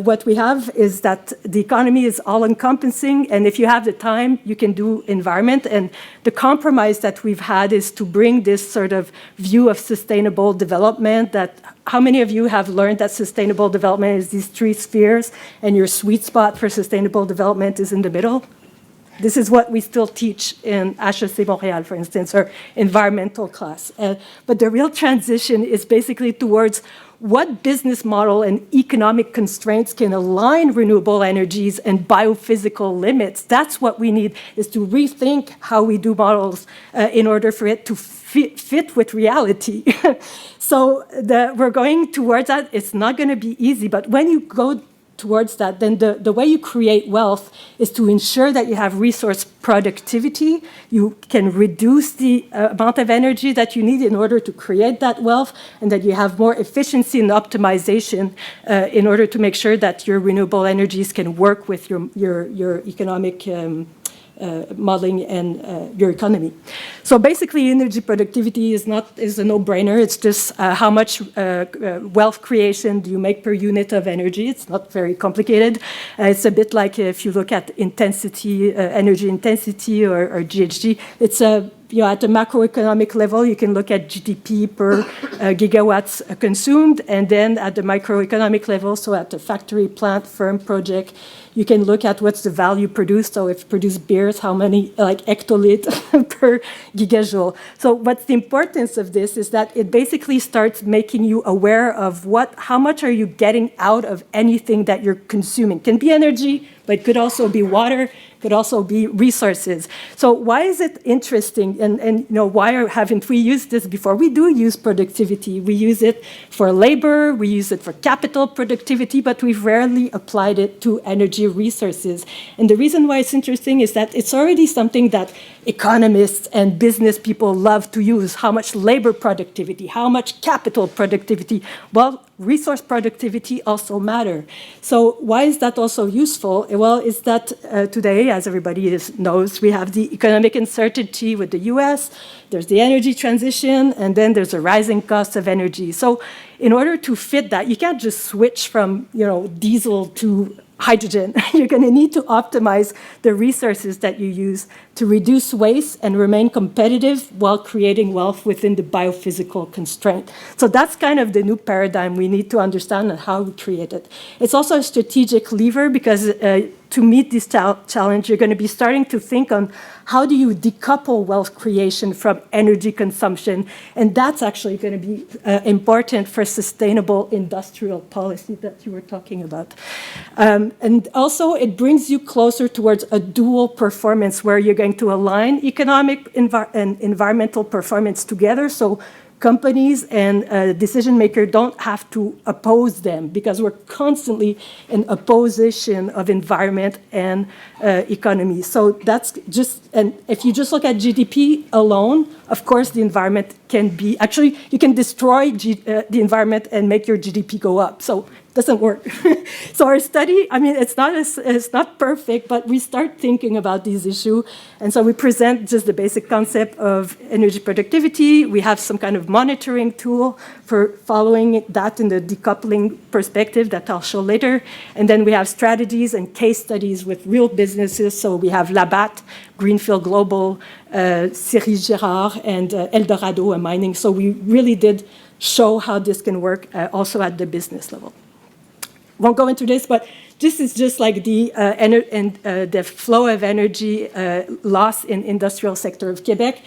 Speaker 6: what we have is that the economy is all-encompassing, and if you have the time, you can do environment. And the compromise that we've had is to bring this sort of view of sustainable development. That how many of you have learned that sustainable development is these 3 spheres, and your sweet spot for sustainable development is in the middle? This is what we still teach in HEC Montréal, for instance, or environmental class. But the real transition is basically towards what business model and economic constraints can align renewable energies and biophysical limits. That's what we need, is to rethink how we do models in order for it to fit with reality. So we're going towards that. It's not going to be easy, but when you go towards that, then the way you create wealth is to ensure that you have resource productivity. You can reduce the amount of energy that you need in order to create that wealth, and that you have more efficiency and optimization in order to make sure that your renewable energies can work with your economic modeling and your economy. So basically, energy productivity is a no-brainer. It's just how much wealth creation do you make per unit of energy. It's not very complicated. It's a bit like if you look at intensity, energy intensity, or GHG. It's at the macroeconomic level, you can look at GDP per gigawatts consumed, and then at the microeconomic level, so at the factory, plant, firm, project, you can look at what's the value produced. So if you produce beers, how many hectoliters per gigajoule. So what's the importance of this is that it basically starts making you aware of how much are you getting out of anything that you're consuming. It can be energy, but it could also be water, could also be resources. So why is it interesting, and why haven't we used this before? We do use productivity. We use it for labor, we use it for capital productivity, but we've rarely applied it to energy resources. And the reason why it's interesting is that it's already something that economists and business people love to use. How much labor productivity, how much capital productivity? Well, resource productivity also matter. So why is that also useful? Well, it's that today, as everybody knows, we have the economic uncertainty with the US, there's the energy transition, and then there's a rising cost of energy. So in order to fit that, you can't just switch from diesel to hydrogen. You're going to need to optimize the resources that you use to reduce waste and remain competitive while creating wealth within the biophysical constraint. So that's kind of the new paradigm we need to understand and how we create it. It's also a strategic lever because to meet this challenge, you're going to be starting to think on how do you decouple wealth creation from energy consumption, and that's actually going to be important for sustainable industrial policy that you were talking about. And also, it brings you closer towards a dual performance where you're going to align economic and environmental performance together. So companies and decision makers don't have to oppose them, because we're constantly in opposition of environment and economy. So that's just, and if you just look at GDP alone, of course the environment can be, actually you can destroy the environment and make your GDP go up. So it doesn't work. So our study, I mean, it's not perfect, but we start thinking about these issues. And so we present just the basic concept of energy productivity. We have some kind of monitoring tool for following that in the decoupling perspective that I'll show later. And then we have strategies and case studies with real businesses. So we have Labatt, Greenfield Global, Cyril Girard, and Eldorado Mining. So we really did show how this can work also at the business level. Won't go into this, but this is just like the flow of energy loss in industrial sector of Quebec.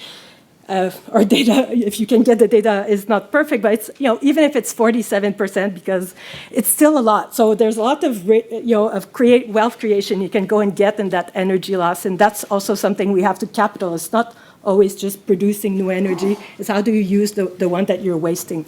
Speaker 6: Our data, if you can get the data, is not perfect, but it's, even if it's 47%, because it's still a lot. So there's a lot of wealth creation you can go and get in that energy loss, and that's also something we have to capital. It's not always just producing new energy. It's how do you use the one that you're wasting.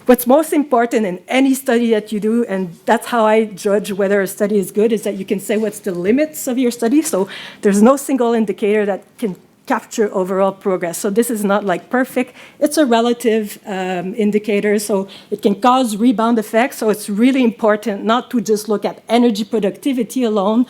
Speaker 6: What's most important in any study that you do, and that's how I judge whether a study is good, is that you can say what's the limits of your study. So there's no single indicator that can capture overall progress. So this is not like perfect. It's a relative indicator, so it can cause rebound effects. So it's really important not to just look at energy productivity alone,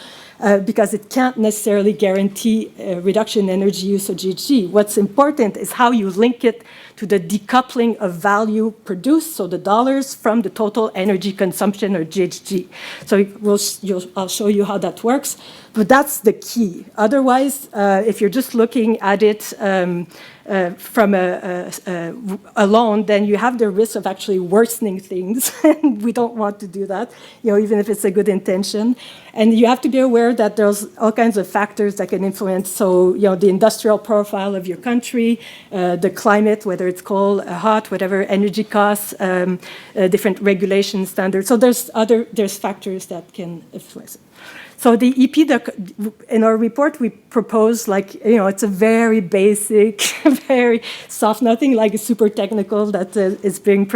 Speaker 6: because it can't necessarily guarantee a reduction in energy use of GHG. What's important is how you link it to the decoupling of value produced, so the dollars from the total energy consumption, or GHG. So I'll show you how that works, but that's the key. Otherwise, if you're just looking at it from alone, then you have the risk of actually worsening things, and we don't want to do that, even if it's a good intention. And you have to be aware that there's all kinds of factors that can influence, so the industrial profile of your country, the climate, whether it's cold, hot, whatever, energy costs, different regulation standards. So there's factors that can influence it. So the EP, in our report, we propose, it's a very basic, very soft, nothing like super technical that is being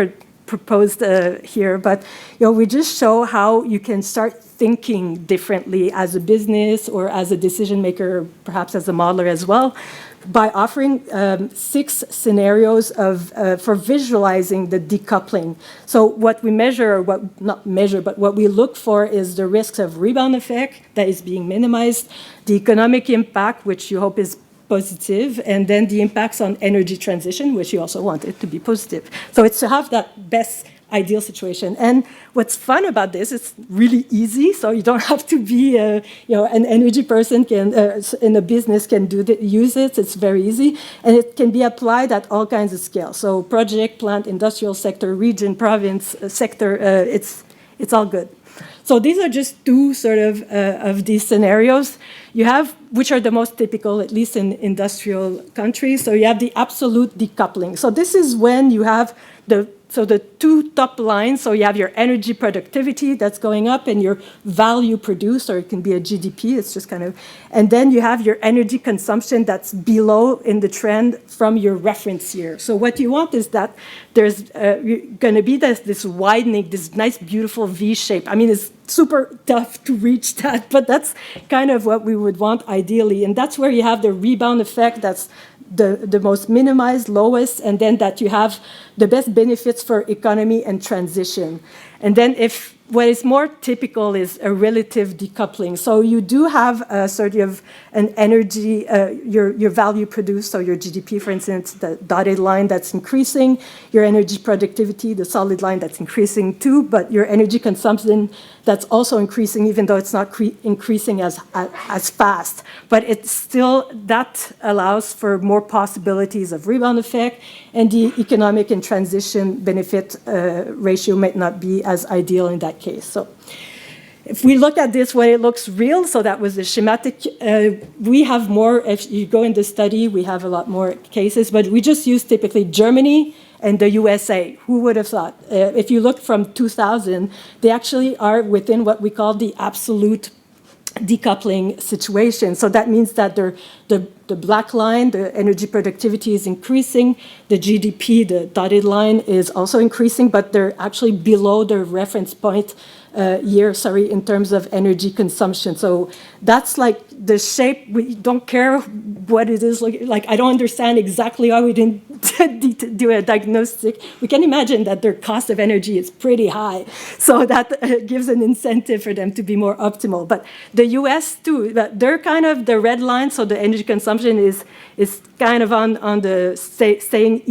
Speaker 6: proposed here. But we just show how you can start thinking differently as a business or as a decision maker, or perhaps as a modeler as well, by offering 6 scenarios for visualizing the decoupling. So what we measure, or not measure, but what we look for is the risks of rebound effect that is being minimized, the economic impact, which you hope is positive, and then the impacts on energy transition, which you also want it to be positive. So it's to have that best ideal situation. And what's fun about this, it's really easy, so you don't have to be an energy person in a business can use it. It's very easy, and it can be applied at all kinds of scales. So project, plant, industrial sector, region, province, sector, it's all good. So these are just 2 sort of these scenarios. You have, which are the most typical, at least in industrial countries. So you have the absolute decoupling. So this is when you have the 2 top lines, so you have your energy productivity that's going up and your value produced, or it can be a GDP, it's just kind of, and then you have your energy consumption that's below in the trend from your reference year. So what you want is that there's going to be this widening, this nice, beautiful V shape. I mean, it's super tough to reach that, but that's kind of what we would want ideally. And that's where you have the rebound effect that's the most minimized, lowest, and then that you have the best benefits for economy and transition. And then what is more typical is a relative decoupling. So you do have a sort of an energy, your value produced, so your GDP, for instance, the dotted line that's increasing, your energy productivity, the solid line that's increasing too, but your energy consumption that's also increasing, even though it's not increasing as fast. But it's still, that allows for more possibilities of rebound effect, and the economic and transition benefit ratio might not be as ideal in that case. So if we look at this when it looks real, so that was the schematic, we have more, if you go in the study, we have a lot more cases, but we just use typically Germany and the USA. Who would have thought? If you look from 2000, they actually are within what we call the absolute decoupling situation. So that means that the black line, the energy productivity is increasing, the GDP, the dotted line, is also increasing, but they're actually below the reference point in terms of energy consumption. So that's like the shape. We don't care what it is. Like I don't understand exactly how we didn't do a diagnostic. We can imagine that their cost of energy is pretty high. So that gives an incentive for them to be more optimal. But the US too, they're kind of the red line. So the energy consumption is kind of on the staying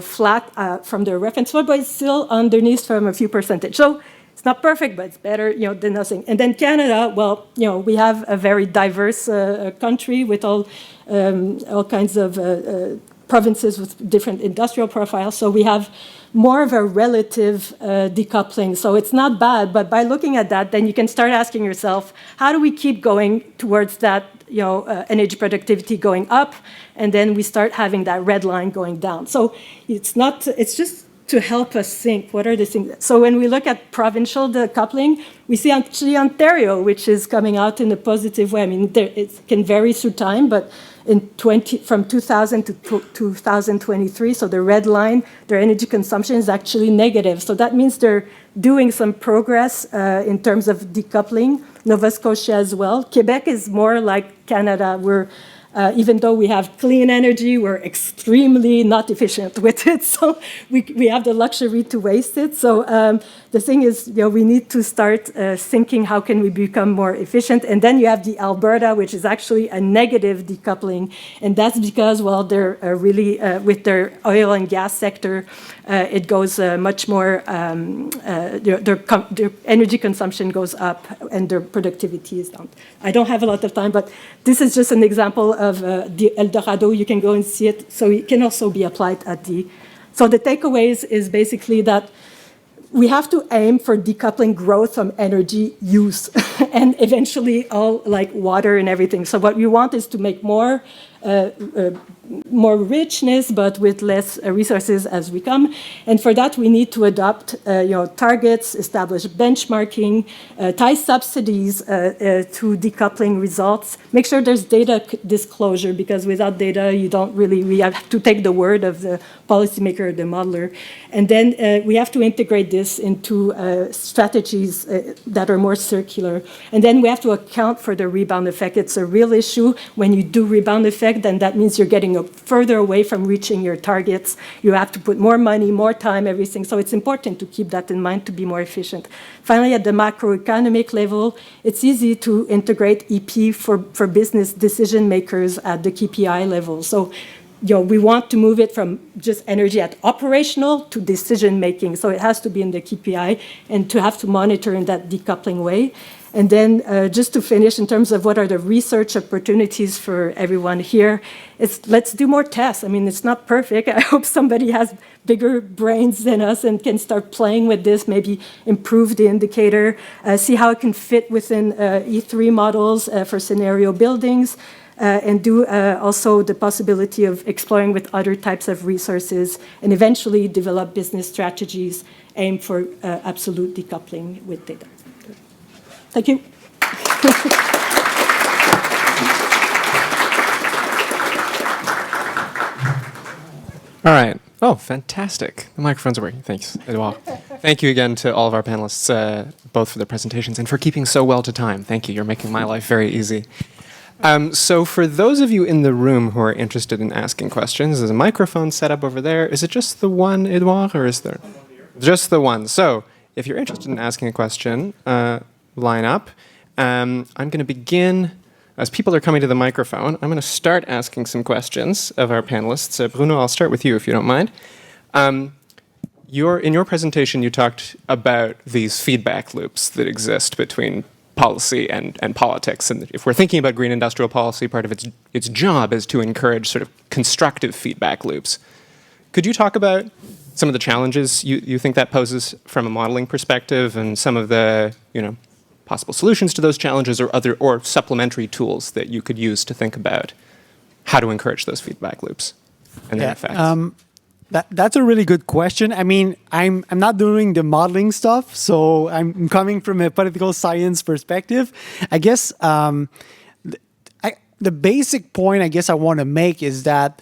Speaker 6: flat from the reference point, but it's still underneath from a few percentage. So it's not perfect, but it's better, than nothing. And then Canada, well, we have a very diverse country with all kinds of provinces with different industrial profiles. So we have more of a relative decoupling. So it's not bad, but by looking at that, then you can start asking yourself, how do we keep going towards that, energy productivity going up? And then we start having that red line going down. So it's just to help us think, what are the things? So when we look at provincial decoupling, we see actually Ontario, which is coming out in a positive way. I mean, it can vary through time, but from 2000 to 2023, so the red line, their energy consumption is actually negative. So that means they're doing some progress in terms of decoupling. Nova Scotia as well. Quebec is more like Canada. Even though we have clean energy, we're extremely not efficient with it. So we have the luxury to waste it. So the thing is, we need to start thinking how can we become more efficient. And then you have the Alberta, which is actually a negative decoupling. And that's because, well, they're really, with their oil and gas sector, it goes much more, their energy consumption goes up and their productivity is down. I don't have a lot of time, but this is just an example of the El Dorado. You can go and see it. So it can also be applied at the... So the takeaways is basically that we have to aim for decoupling growth from energy use and eventually all like water and everything. So what we want is to make more richness, but with less resources as we come. And for that, we need to adopt targets, establish benchmarking, tie subsidies to decoupling results. Make sure there's data disclosure, because without data, we have to take the word of the policymaker, the modeler. And then we have to integrate this into strategies that are more circular. And then we have to account for the rebound effect. It's a real issue. When you do rebound effect, then that means you're getting further away from reaching your targets. You have to put more money, more time, everything. So it's important to keep that in mind to be more efficient. Finally, at the macroeconomic level, it's easy to integrate EP for business decision makers at the KPI level. So we want to move it from just energy at operational to decision making. So it has to be in the KPI and to have to monitor in that decoupling way. And then just to finish, in terms of what are the research opportunities for everyone here, let's do more tests. I mean, it's not perfect. I hope somebody has bigger brains than us and can start playing with this, maybe improve the indicator, see how it can fit within E3 models for scenario buildings, and do also the possibility of exploring with other types of resources, and eventually develop business strategies aimed for absolute decoupling with data. Thank you.
Speaker 2: All right. Oh, fantastic. The microphones are working. Thanks, Edouard. Thank you again to all of our panelists, both for their presentations and for keeping so well to time. Thank you. You're making my life very easy. So for those of you in the room who are interested in asking questions, there's a microphone set up over there. Is it just the one, Edouard, or is there? Just the one. So if you're interested in asking a question, line up. I'm going to begin, as people are coming to the microphone, I'm going to start asking some questions of our panelists. Bruno, I'll start with you if you don't mind. In your presentation, you talked about these feedback loops that exist between policy and politics. And if we're thinking about green industrial policy, part of its job is to encourage sort of constructive feedback loops. Could you talk about some of the challenges you think that poses from a modeling perspective, and some of the possible solutions to those challenges or supplementary tools that you could use to think about how to encourage those feedback loops and their effects?
Speaker 3: That's a really good question. I mean, I'm not doing the modeling stuff, so I'm coming from a political science perspective. I guess the basic point I guess I want to make is that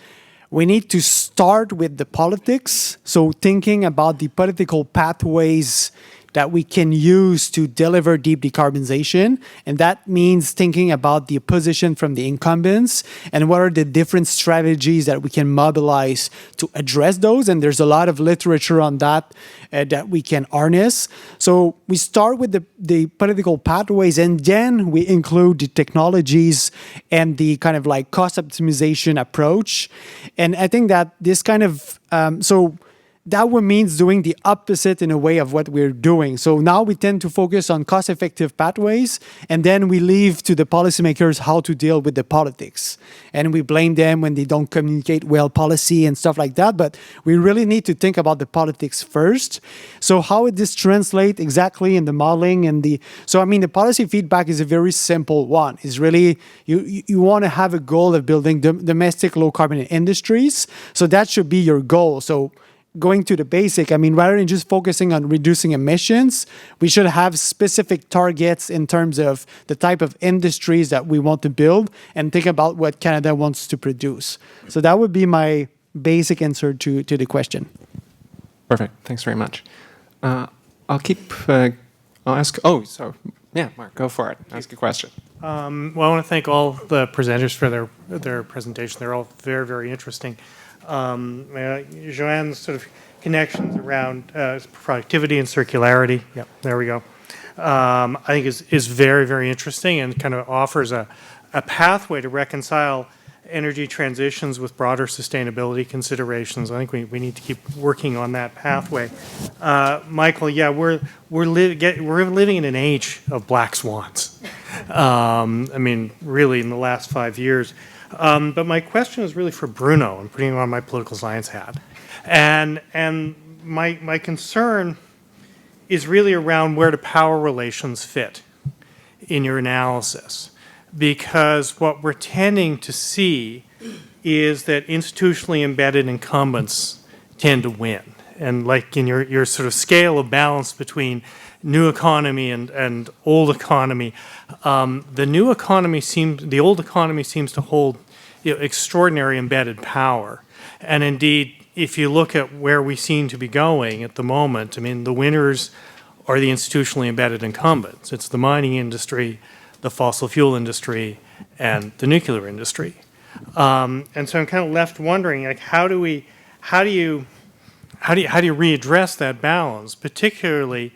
Speaker 3: we need to start with the politics. So thinking about the political pathways that we can use to deliver deep decarbonization. And that means thinking about the opposition from the incumbents and what are the different strategies that we can mobilize to address those. And there's a lot of literature on that that we can harness. So we start with the political pathways, and then we include the technologies and the kind of like cost optimization approach. And I think that this kind of, that would means doing the opposite in a way of what we're doing. So now we tend to focus on cost-effective pathways, and then we leave to the policymakers how to deal with the politics. And we blame them when they don't communicate well policy and stuff like that, but we really need to think about the politics first. So how would this translate exactly in the modeling and the... So, I mean, the policy feedback is a very simple one. It's really, you want to have a goal of building domestic low-carbon industries. So that should be your goal. So going to the basic, I mean, rather than just focusing on reducing emissions, we should have specific targets in terms of the type of industries that we want to build and think about what Canada wants to produce. So that would be my basic answer to the question.
Speaker 2: Perfect. Thanks very much. I'll ask, Mark, go for it. Ask a question.
Speaker 7: Well, I want to thank all the presenters for their presentation. They're all very, very interesting. Joanne's sort of connections around productivity and circularity. Yep, there we go. I think is very, very interesting and kind of offers a pathway to reconcile energy transitions with broader sustainability considerations. I think we need to keep working on that pathway. Michael, yeah, we're living in an age of black swans. I mean, really, in the last 5 years. But my question is really for Bruno. I'm putting on my political science hat. And my concern is really around where do power relations fit in your analysis. Because what we're tending to see is that institutionally embedded incumbents tend to win. And like in your sort of scale of balance between new economy and old economy, the old economy seems to hold extraordinary embedded power. And indeed, if you look at where we seem to be going at the moment, I mean, the winners are the institutionally embedded incumbents. It's the mining industry, the fossil fuel industry, and the nuclear industry. And so I'm kind of left wondering, like, how do you readdress that balance, particularly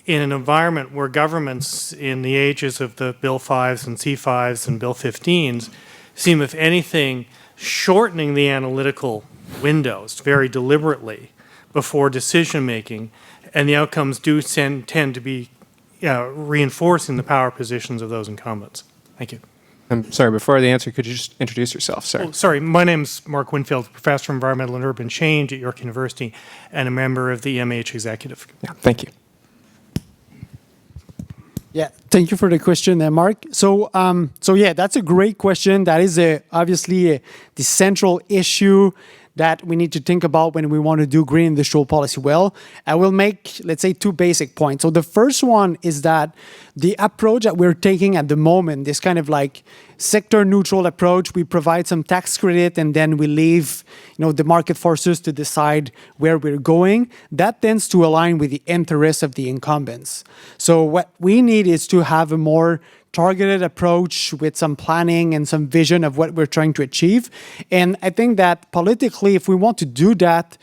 Speaker 7: in an environment where governments in the ages of the Bill 5s and C5s and Bill 15s seem, if anything, shortening the analytical windows very deliberately before decision-making, and the outcomes do tend to be reinforcing the power positions of those incumbents. Thank you.
Speaker 2: I'm sorry, before the answer, could you just introduce yourself, sir?
Speaker 7: Oh, sorry, my name's Mark Winfield, Professor of Environmental and Urban Change at York University and a member of the EMH Executive.
Speaker 2: Yeah, thank you.
Speaker 3: Yeah, thank you for the question there, Mark. So yeah, that's a great question. That is obviously the central issue that we need to think about when we want to do green industrial policy well. I will make, let's say, two basic points. So the first one is that the approach that we're taking at the moment, this kind of like sector neutral approach, we provide some tax credit and then we leave, the market forces to decide where we're going. That tends to align with the interests of the incumbents. So what we need is to have a more targeted approach with some planning and some vision of what we're trying to achieve. And I think that politically, if we want to do that,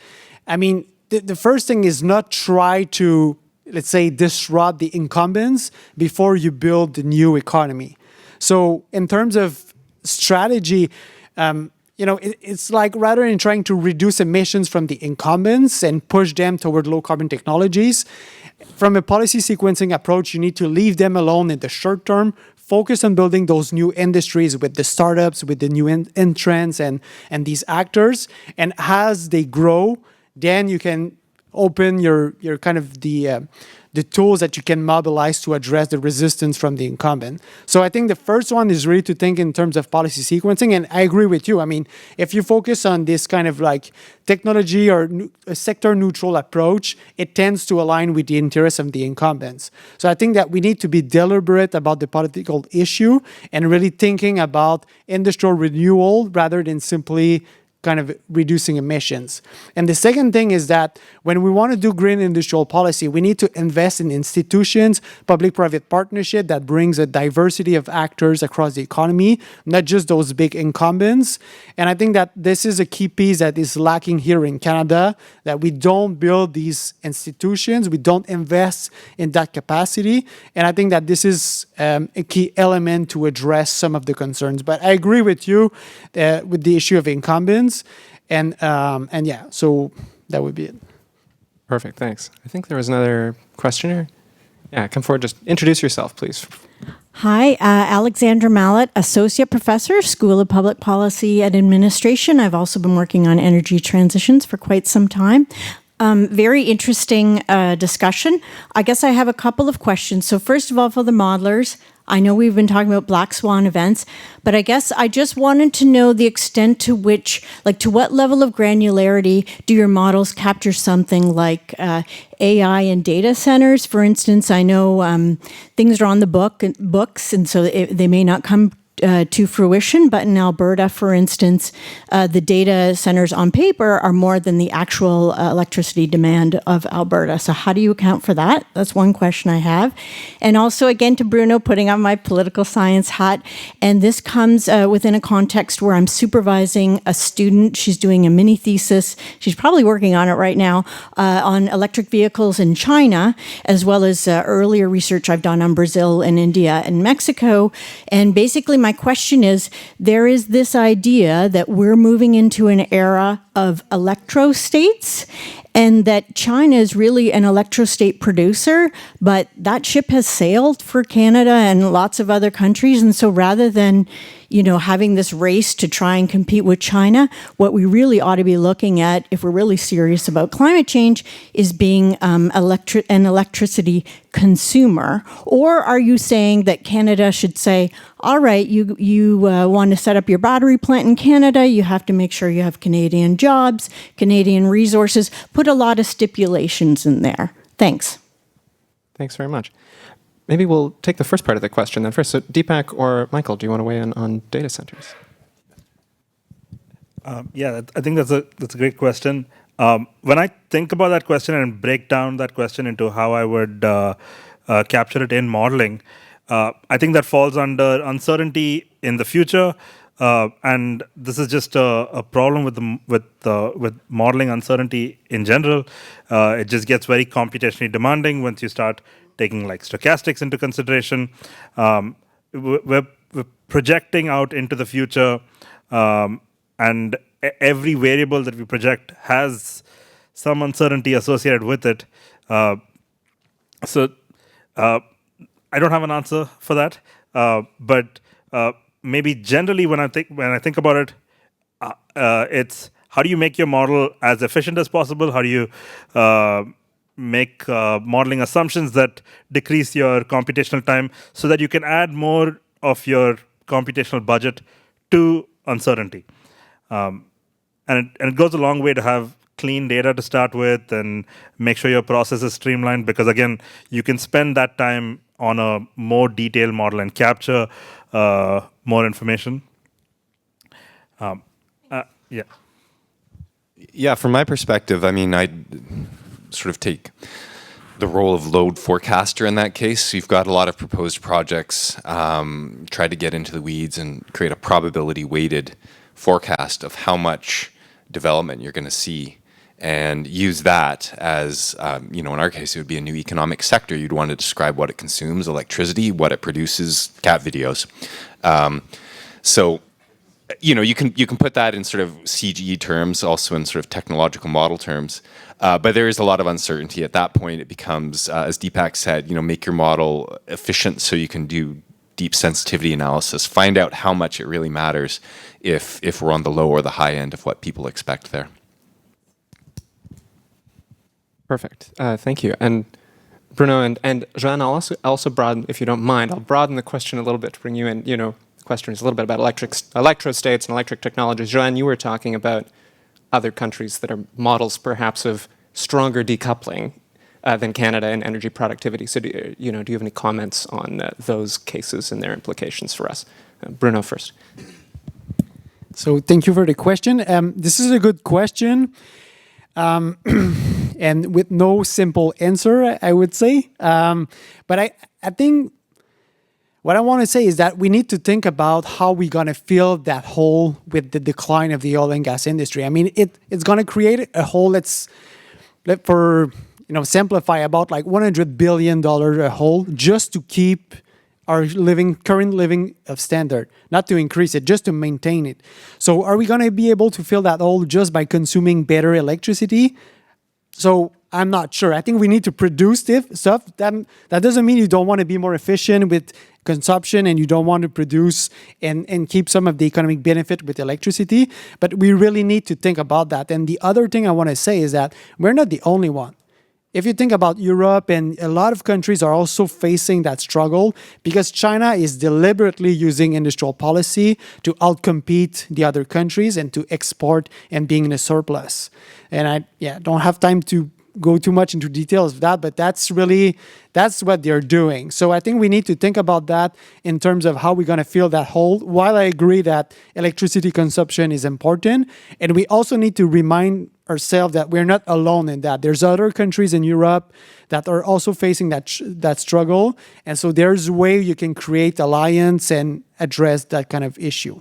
Speaker 3: I mean, the first thing is not try to, let's say, disrupt the incumbents before you build the new economy. So in terms of strategy, it's like rather than trying to reduce emissions from the incumbents and push them toward low carbon technologies, from a policy sequencing approach, you need to leave them alone in the short term, focus on building those new industries with the startups, with the new entrants and these actors. And as they grow, then you can open your kind of the tools that you can mobilize to address the resistance from the incumbent. So I think the first one is really to think in terms of policy sequencing, and I agree with you. I mean, if you focus on this kind of like technology or a sector neutral approach, it tends to align with the interests of the incumbents. So I think that we need to be deliberate about the political issue and really thinking about industrial renewal rather than simply kind of reducing emissions. And the second thing is that when we want to do green industrial policy, we need to invest in institutions, public-private partnership that brings a diversity of actors across the economy, not just those big incumbents. And I think that this is a key piece that is lacking here in Canada, that we don't build these institutions, we don't invest in that capacity. And I think that this is a key element to address some of the concerns. But I agree with you with the issue of incumbents. And yeah, so that would be it.
Speaker 2: Perfect, thanks. I think there was another questioner. Yeah, come forward, just introduce yourself, please.
Speaker 8: Hi, Alexandra Mallet, Associate Professor, School of Public Policy and Administration. I've also been working on energy transitions for quite some time. Very interesting discussion. I guess I have a couple of questions. So first of all, for the modelers, I know we've been talking about black swan events, but I guess I just wanted to know the extent to which, like to what level of granularity do your models capture something like AI and data centers? For instance, I know things are on the books, and so they may not come to fruition, but in Alberta, for instance, the data centers on paper are more than the actual electricity demand of Alberta. So how do you account for that? That's one question I have. And also, again, to Bruno, putting on my political science hat, and this comes within a context where I'm supervising a student. She's doing a mini thesis. She's probably working on it right now on electric vehicles in China, as well as earlier research I've done on Brazil and India and Mexico. And basically, my question is, there is this idea that we're moving into an era of electrostates, and that China is really an electrostate producer, but that ship has sailed for Canada and lots of other countries. And so rather than, having this race to try and compete with China, what we really ought to be looking at, if we're really serious about climate change, is being an electricity consumer. Or are you saying that Canada should say, all right, you want to set up your battery plant in Canada, you have to make sure you have Canadian jobs, Canadian resources, put a lot of stipulations in there. Thanks.
Speaker 2: Thanks very much. Maybe we'll take the first part of the question then first. So Deepak or Michael, do you want to weigh in on data centers?
Speaker 4: Yeah, I think that's a great question. When I think about that question and break down that question into how I would capture it in modeling, I think that falls under uncertainty in the future, and this is just a problem with modeling uncertainty in general. It just gets very computationally demanding once you start taking like stochastics into consideration. We're projecting out into the future, and every variable that we project has some uncertainty associated with it. So I don't have an answer for that, but maybe generally when I think about it, it's how do you make your model as efficient as possible? How do you make modeling assumptions that decrease your computational time so that you can add more of your computational budget to uncertainty. And it goes a long way to have clean data to start with and make sure your process is streamlined, because again, you can spend that time on a more detailed model and capture more information. Yeah.
Speaker 5: Yeah, from my perspective, I mean, I sort of take the role of load forecaster in that case. So you've got a lot of proposed projects, try to get into the weeds and create a probability weighted forecast of how much development you're going to see, and use that as, in our case, it would be a new economic sector. You'd want to describe what it consumes, electricity, what it produces, cat videos. So you can put that in sort of CGE terms, also in sort of technological model terms. But there is a lot of uncertainty. At that point, it becomes, as Deepak said, make your model efficient so you can do deep sensitivity analysis. Find out how much it really matters if we're on the low or the high end of what people expect there.
Speaker 2: Perfect. Thank you. And Bruno and Jean, I'll also broaden, if you don't mind, I'll broaden the question a little bit to bring you in. The question is a little bit about electrostates and electric technologies. Jean, you were talking about other countries that are models perhaps of stronger decoupling than Canada in energy productivity. So, do you have any comments on those cases and their implications for us? Bruno first.
Speaker 3: So thank you for the question. This is a good question, and with no simple answer, I would say. But I think what I want to say is that we need to think about how we're going to fill that hole with the decline of the oil and gas industry. I mean, it's going to create a hole simplify about like $100 billion a hole just to keep our current living standard, not to increase it, just to maintain it. So are we going to be able to fill that hole just by consuming better electricity? So I'm not sure. I think we need to produce stuff. That doesn't mean you don't want to be more efficient with consumption and you don't want to produce and keep some of the economic benefit with electricity. But we really need to think about that. And the other thing I want to say is that we're not the only one. If you think about Europe, and a lot of countries are also facing that struggle because China is deliberately using industrial policy to outcompete the other countries and to export and being in a surplus. And I don't have time to go too much into details of that, but that's what they're doing. So I think we need to think about that in terms of how we're going to fill that hole. While I agree that electricity consumption is important, and we also need to remind ourselves that we're not alone in that. There's other countries in Europe that are also facing that struggle, and so there's a way you can create alliance and address that kind of issue.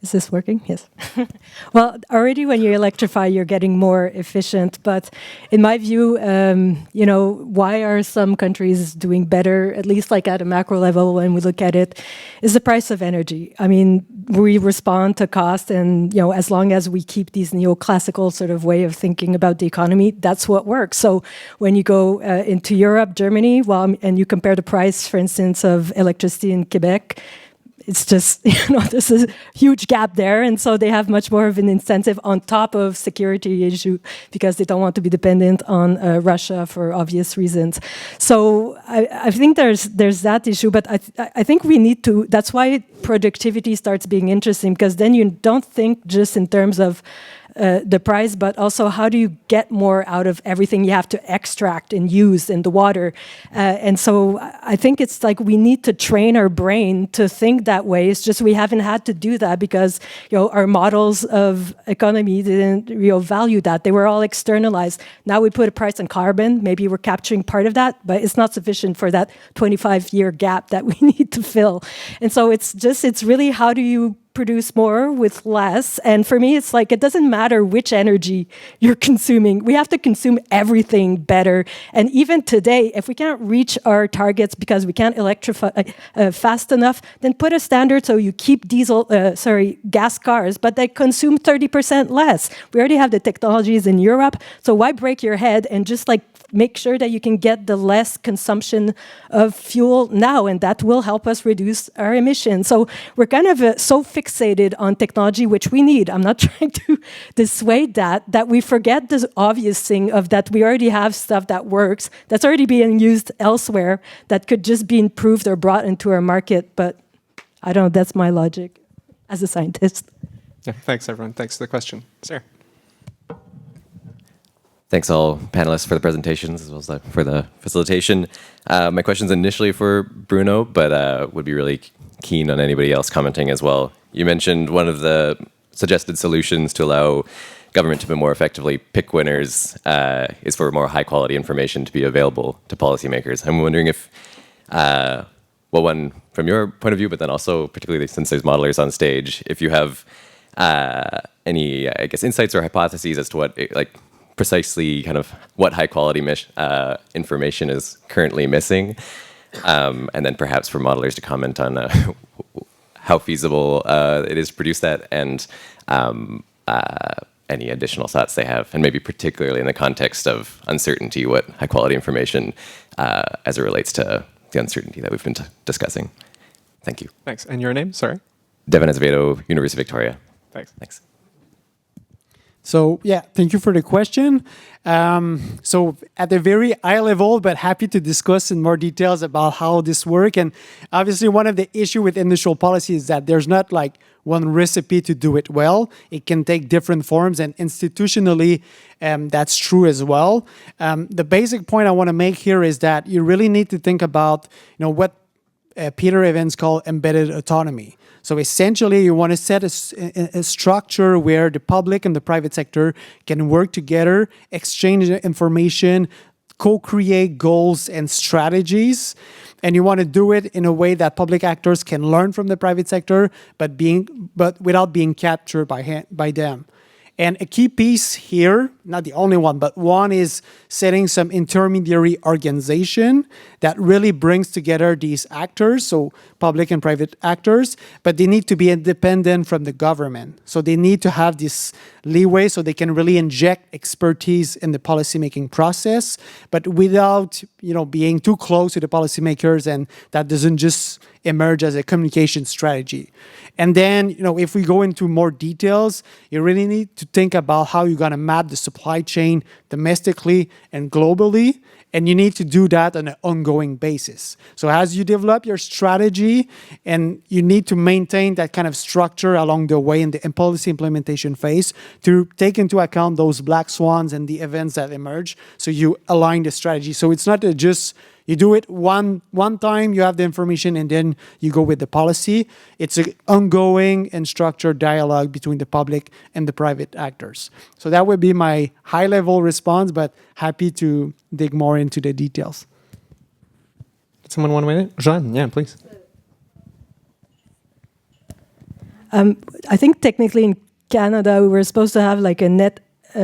Speaker 6: Is this working? Yes. Well, already when you electrify, you're getting more efficient. But in my view, why are some countries doing better, at least like at a macro level when we look at it, is the price of energy. I mean, we respond to cost, and as long as we keep these neoclassical sort of way of thinking about the economy, that's what works. So when you go into Europe, Germany, and you compare the price, for instance, of electricity in Quebec, it's just, there's a huge gap there. And so they have much more of an incentive on top of security issue because they don't want to be dependent on Russia for obvious reasons. So I think there's that issue, but I think we need to, that's why productivity starts being interesting, because then you don't think just in terms of the price, but also how do you get more out of everything you have to extract and use in the water. And so I think it's like we need to train our brain to think that way. It's just we haven't had to do that because our models of economy didn't value that. They were all externalized. Now we put a price on carbon. Maybe we're capturing part of that, but it's not sufficient for that 25-year gap that we need to fill. And so it's really how do you produce more with less. And for me, it's like, it doesn't matter which energy you're consuming. We have to consume everything better. And even today, if we can't reach our targets because we can't electrify fast enough, then put a standard so you keep gas cars, but they consume 30% less. We already have the technologies in Europe. So why break your head and just make sure that you can get the less consumption of fuel now, and that will help us reduce our emissions. So we're kind of so fixated on technology, which we need. I'm not trying to dissuade that we forget the obvious thing of that we already have stuff that works, that's already being used elsewhere, that could just be improved or brought into our market. But I don't know, that's my logic as a scientist.
Speaker 2: Yeah, thanks, everyone. Thanks for the question. Sarah.
Speaker 9: Thanks all panelists for the presentations as well as for the facilitation. My question's initially for Bruno, but would be really keen on anybody else commenting as well. You mentioned one of the suggested solutions to allow government to more effectively pick winners is for more high quality information to be available to policymakers. I'm wondering if, one, from your point of view, but then also particularly since there's modelers on stage, if you have any, insights or hypotheses as to what, precisely kind of what high quality information is currently missing, and then perhaps for modelers to comment on how feasible it is to produce that, and any additional thoughts they have, and maybe particularly in the context of uncertainty, what high quality information as it relates to the uncertainty that we've been discussing. Thank you.
Speaker 2: Thanks. And your name? Sorry.
Speaker 9: Devin Azevedo, University of Victoria.
Speaker 2: Thanks.
Speaker 9: Thanks.
Speaker 3: So yeah, thank you for the question. So at a very high level, but happy to discuss in more details about how this works. And obviously one of the issue with industrial policy is that there's not like one recipe to do it well. It can take different forms, and institutionally, that's true as well. The basic point I want to make here is that you really need to think about, what Peter Evans called embedded autonomy. So essentially, you want to set a structure where the public and the private sector can work together, exchange information, co-create goals and strategies. And you want to do it in a way that public actors can learn from the private sector, but without being captured by them. And a key piece here, not the only one, but one is setting some intermediary organization that really brings together these actors, so public and private actors, but they need to be independent from the government. So they need to have this leeway so they can really inject expertise in the policymaking process, but without, being too close to the policymakers, and that doesn't just emerge as a communication strategy. And then, if we go into more details, you really need to think about how you're going to map the supply chain domestically and globally. And you need to do that on an ongoing basis. So as you develop your strategy, and you need to maintain that kind of structure along the way in the policy implementation phase to take into account those black swans and the events that emerge. So you align the strategy. So it's not just you do it one time, you have the information, and then you go with the policy. It's an ongoing and structured dialogue between the public and the private actors. So that would be my high-level response, but happy to dig more into the details.
Speaker 2: Someone want a minute? Jean, yeah, please.
Speaker 6: I think technically in Canada, we were supposed to have like a net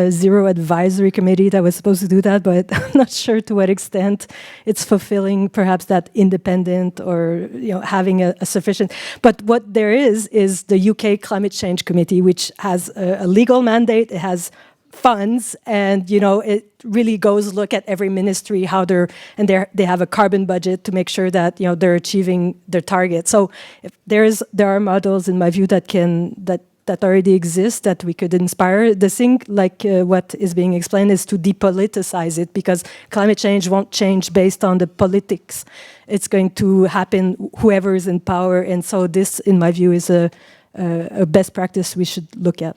Speaker 6: zero advisory committee that was supposed to do that, but I'm not sure to what extent it's fulfilling perhaps that independent or having a sufficient. But what there is the UK Climate Change Committee, which has a legal mandate. It has funds, and it really goes look at every ministry how they have a carbon budget to make sure that they're achieving their target. So if there are models in my view that already exist that we could inspire. The thing, like what is being explained, is to depoliticize it, because climate change won't change based on the politics. It's going to happen whoever is in power, and so this, in my view, is a best practice we should look at.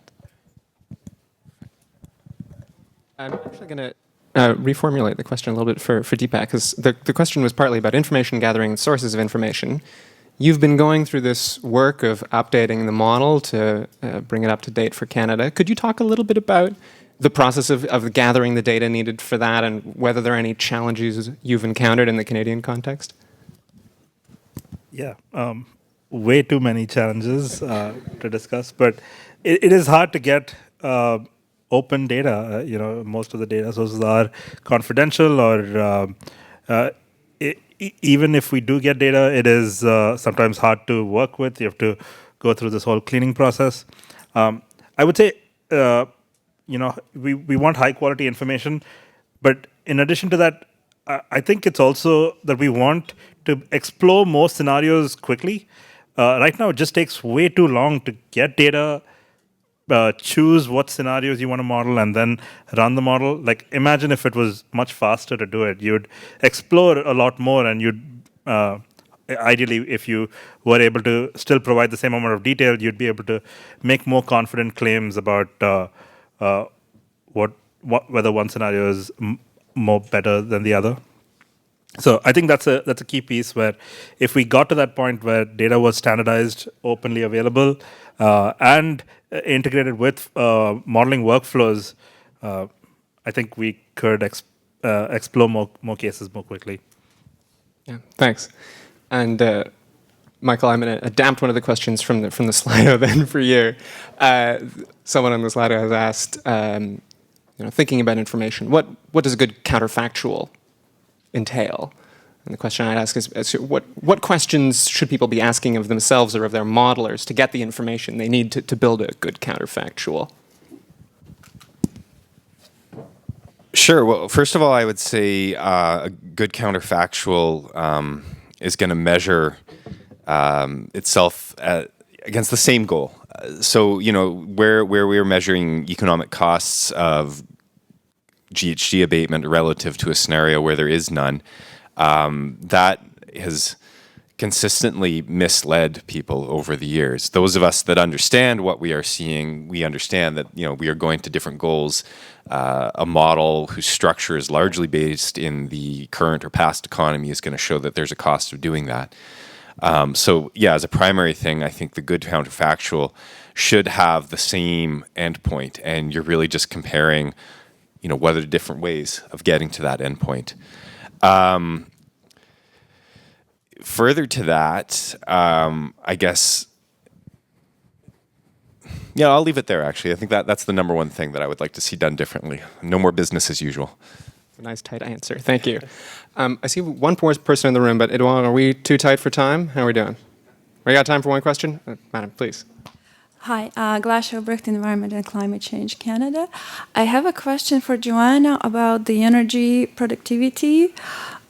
Speaker 2: I'm actually going to reformulate the question a little bit for Deepak, because the question was partly about information gathering and sources of information. You've been going through this work of updating the model to bring it up to date for Canada. Could you talk a little bit about the process of gathering the data needed for that, and whether there are any challenges you've encountered in the Canadian context?
Speaker 4: Yeah, way too many challenges to discuss, but it is hard to get open data. Most of the data sources are confidential, or even if we do get data, it is sometimes hard to work with. You have to go through this whole cleaning process. I would say, we want high quality information, but in addition to that, I think it's also that we want to explore more scenarios quickly. Right now, it just takes way too long to get data, choose what scenarios you want to model, and then run the model. Like, imagine if it was much faster to do it. You'd explore a lot more, and you'd ideally, if you were able to still provide the same amount of detail, you'd be able to make more confident claims about whether one scenario is more better than the other. So I think that's a key piece, where if we got to that point where data was standardized, openly available, and integrated with modeling workflows, I think we could explore more cases more quickly.
Speaker 2: Yeah, thanks. And Michael, I'm going to adapt one of the questions from the Slido then for you. Someone on the Slido has asked, thinking about information, what does a good counterfactual entail? And the question I'd ask is what questions should people be asking of themselves or of their modelers to get the information they need to build a good counterfactual?
Speaker 5: Sure. Well, first of all, I would say a good counterfactual is going to measure itself against the same goal. So, where we are measuring economic costs of GHG abatement relative to a scenario where there is none, that has consistently misled people over the years. Those of us that understand what we are seeing, we understand that we are going to different goals. A model whose structure is largely based in the current or past economy is going to show that there's a cost of doing that. So yeah, as a primary thing, I think the good counterfactual should have the same endpoint, and you're really just comparing, what are the different ways of getting to that endpoint. Further to that, I guess, yeah, I'll leave it there, actually. I think that's the number one thing that I would like to see done differently. No more business as usual.
Speaker 2: A nice tight answer. Thank you. I see one more person in the room, but Edouard, are we too tight for time? How are we doing? We got time for one question? Madam, please.
Speaker 10: Hi, Glacia Obrecht, Environment and Climate Change Canada. I have a question for Joanna about the energy productivity.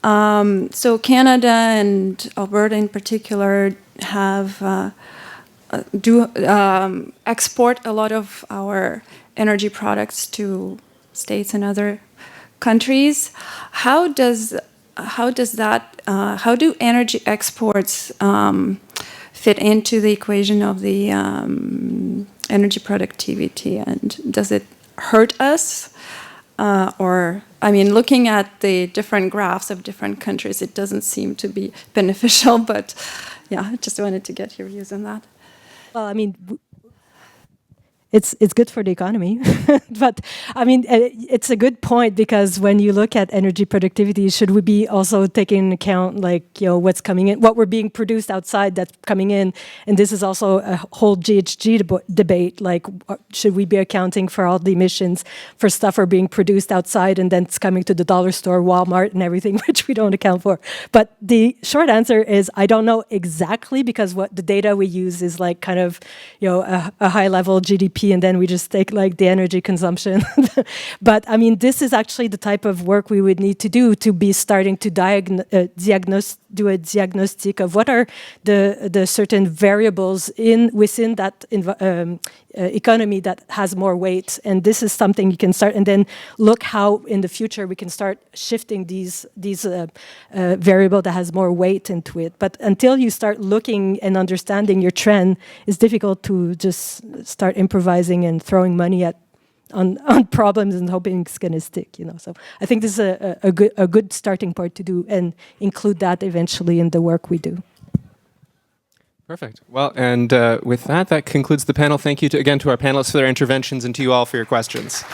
Speaker 10: So Canada and Alberta in particular have export a lot of our energy products to states and other countries. How do energy exports fit into the equation of the energy productivity, and does it hurt us? Looking at the different graphs of different countries, it doesn't seem to be beneficial, but yeah, I just wanted to get your views on that.
Speaker 6: Well, it's good for the economy, but it's a good point, because when you look at energy productivity, should we be also taking into account what's coming in, what we're being produced outside that's coming in, and this is also a whole GHG debate. Should we be accounting for all the emissions for stuff are being produced outside and then it's coming to the dollar store, Walmart, and everything, which we don't account for? But the short answer is I don't know exactly, because what the data we use is a high level GDP. And then we just take the energy consumption. But this is actually the type of work we would need to do to be starting to do a diagnostic of what are the certain variables within that economy that has more weight. And this is something you can start, and then look how in the future we can start shifting these variable that has more weight into it. But until you start looking and understanding your trend, it's difficult to just start improvising and throwing money on problems and hoping it's going to stick. So I think this is a good starting point to do, and include that eventually in the work we do.
Speaker 2: Perfect. Well, and with that concludes the panel. Thank you again to our panelists for their interventions, and to you all for your questions.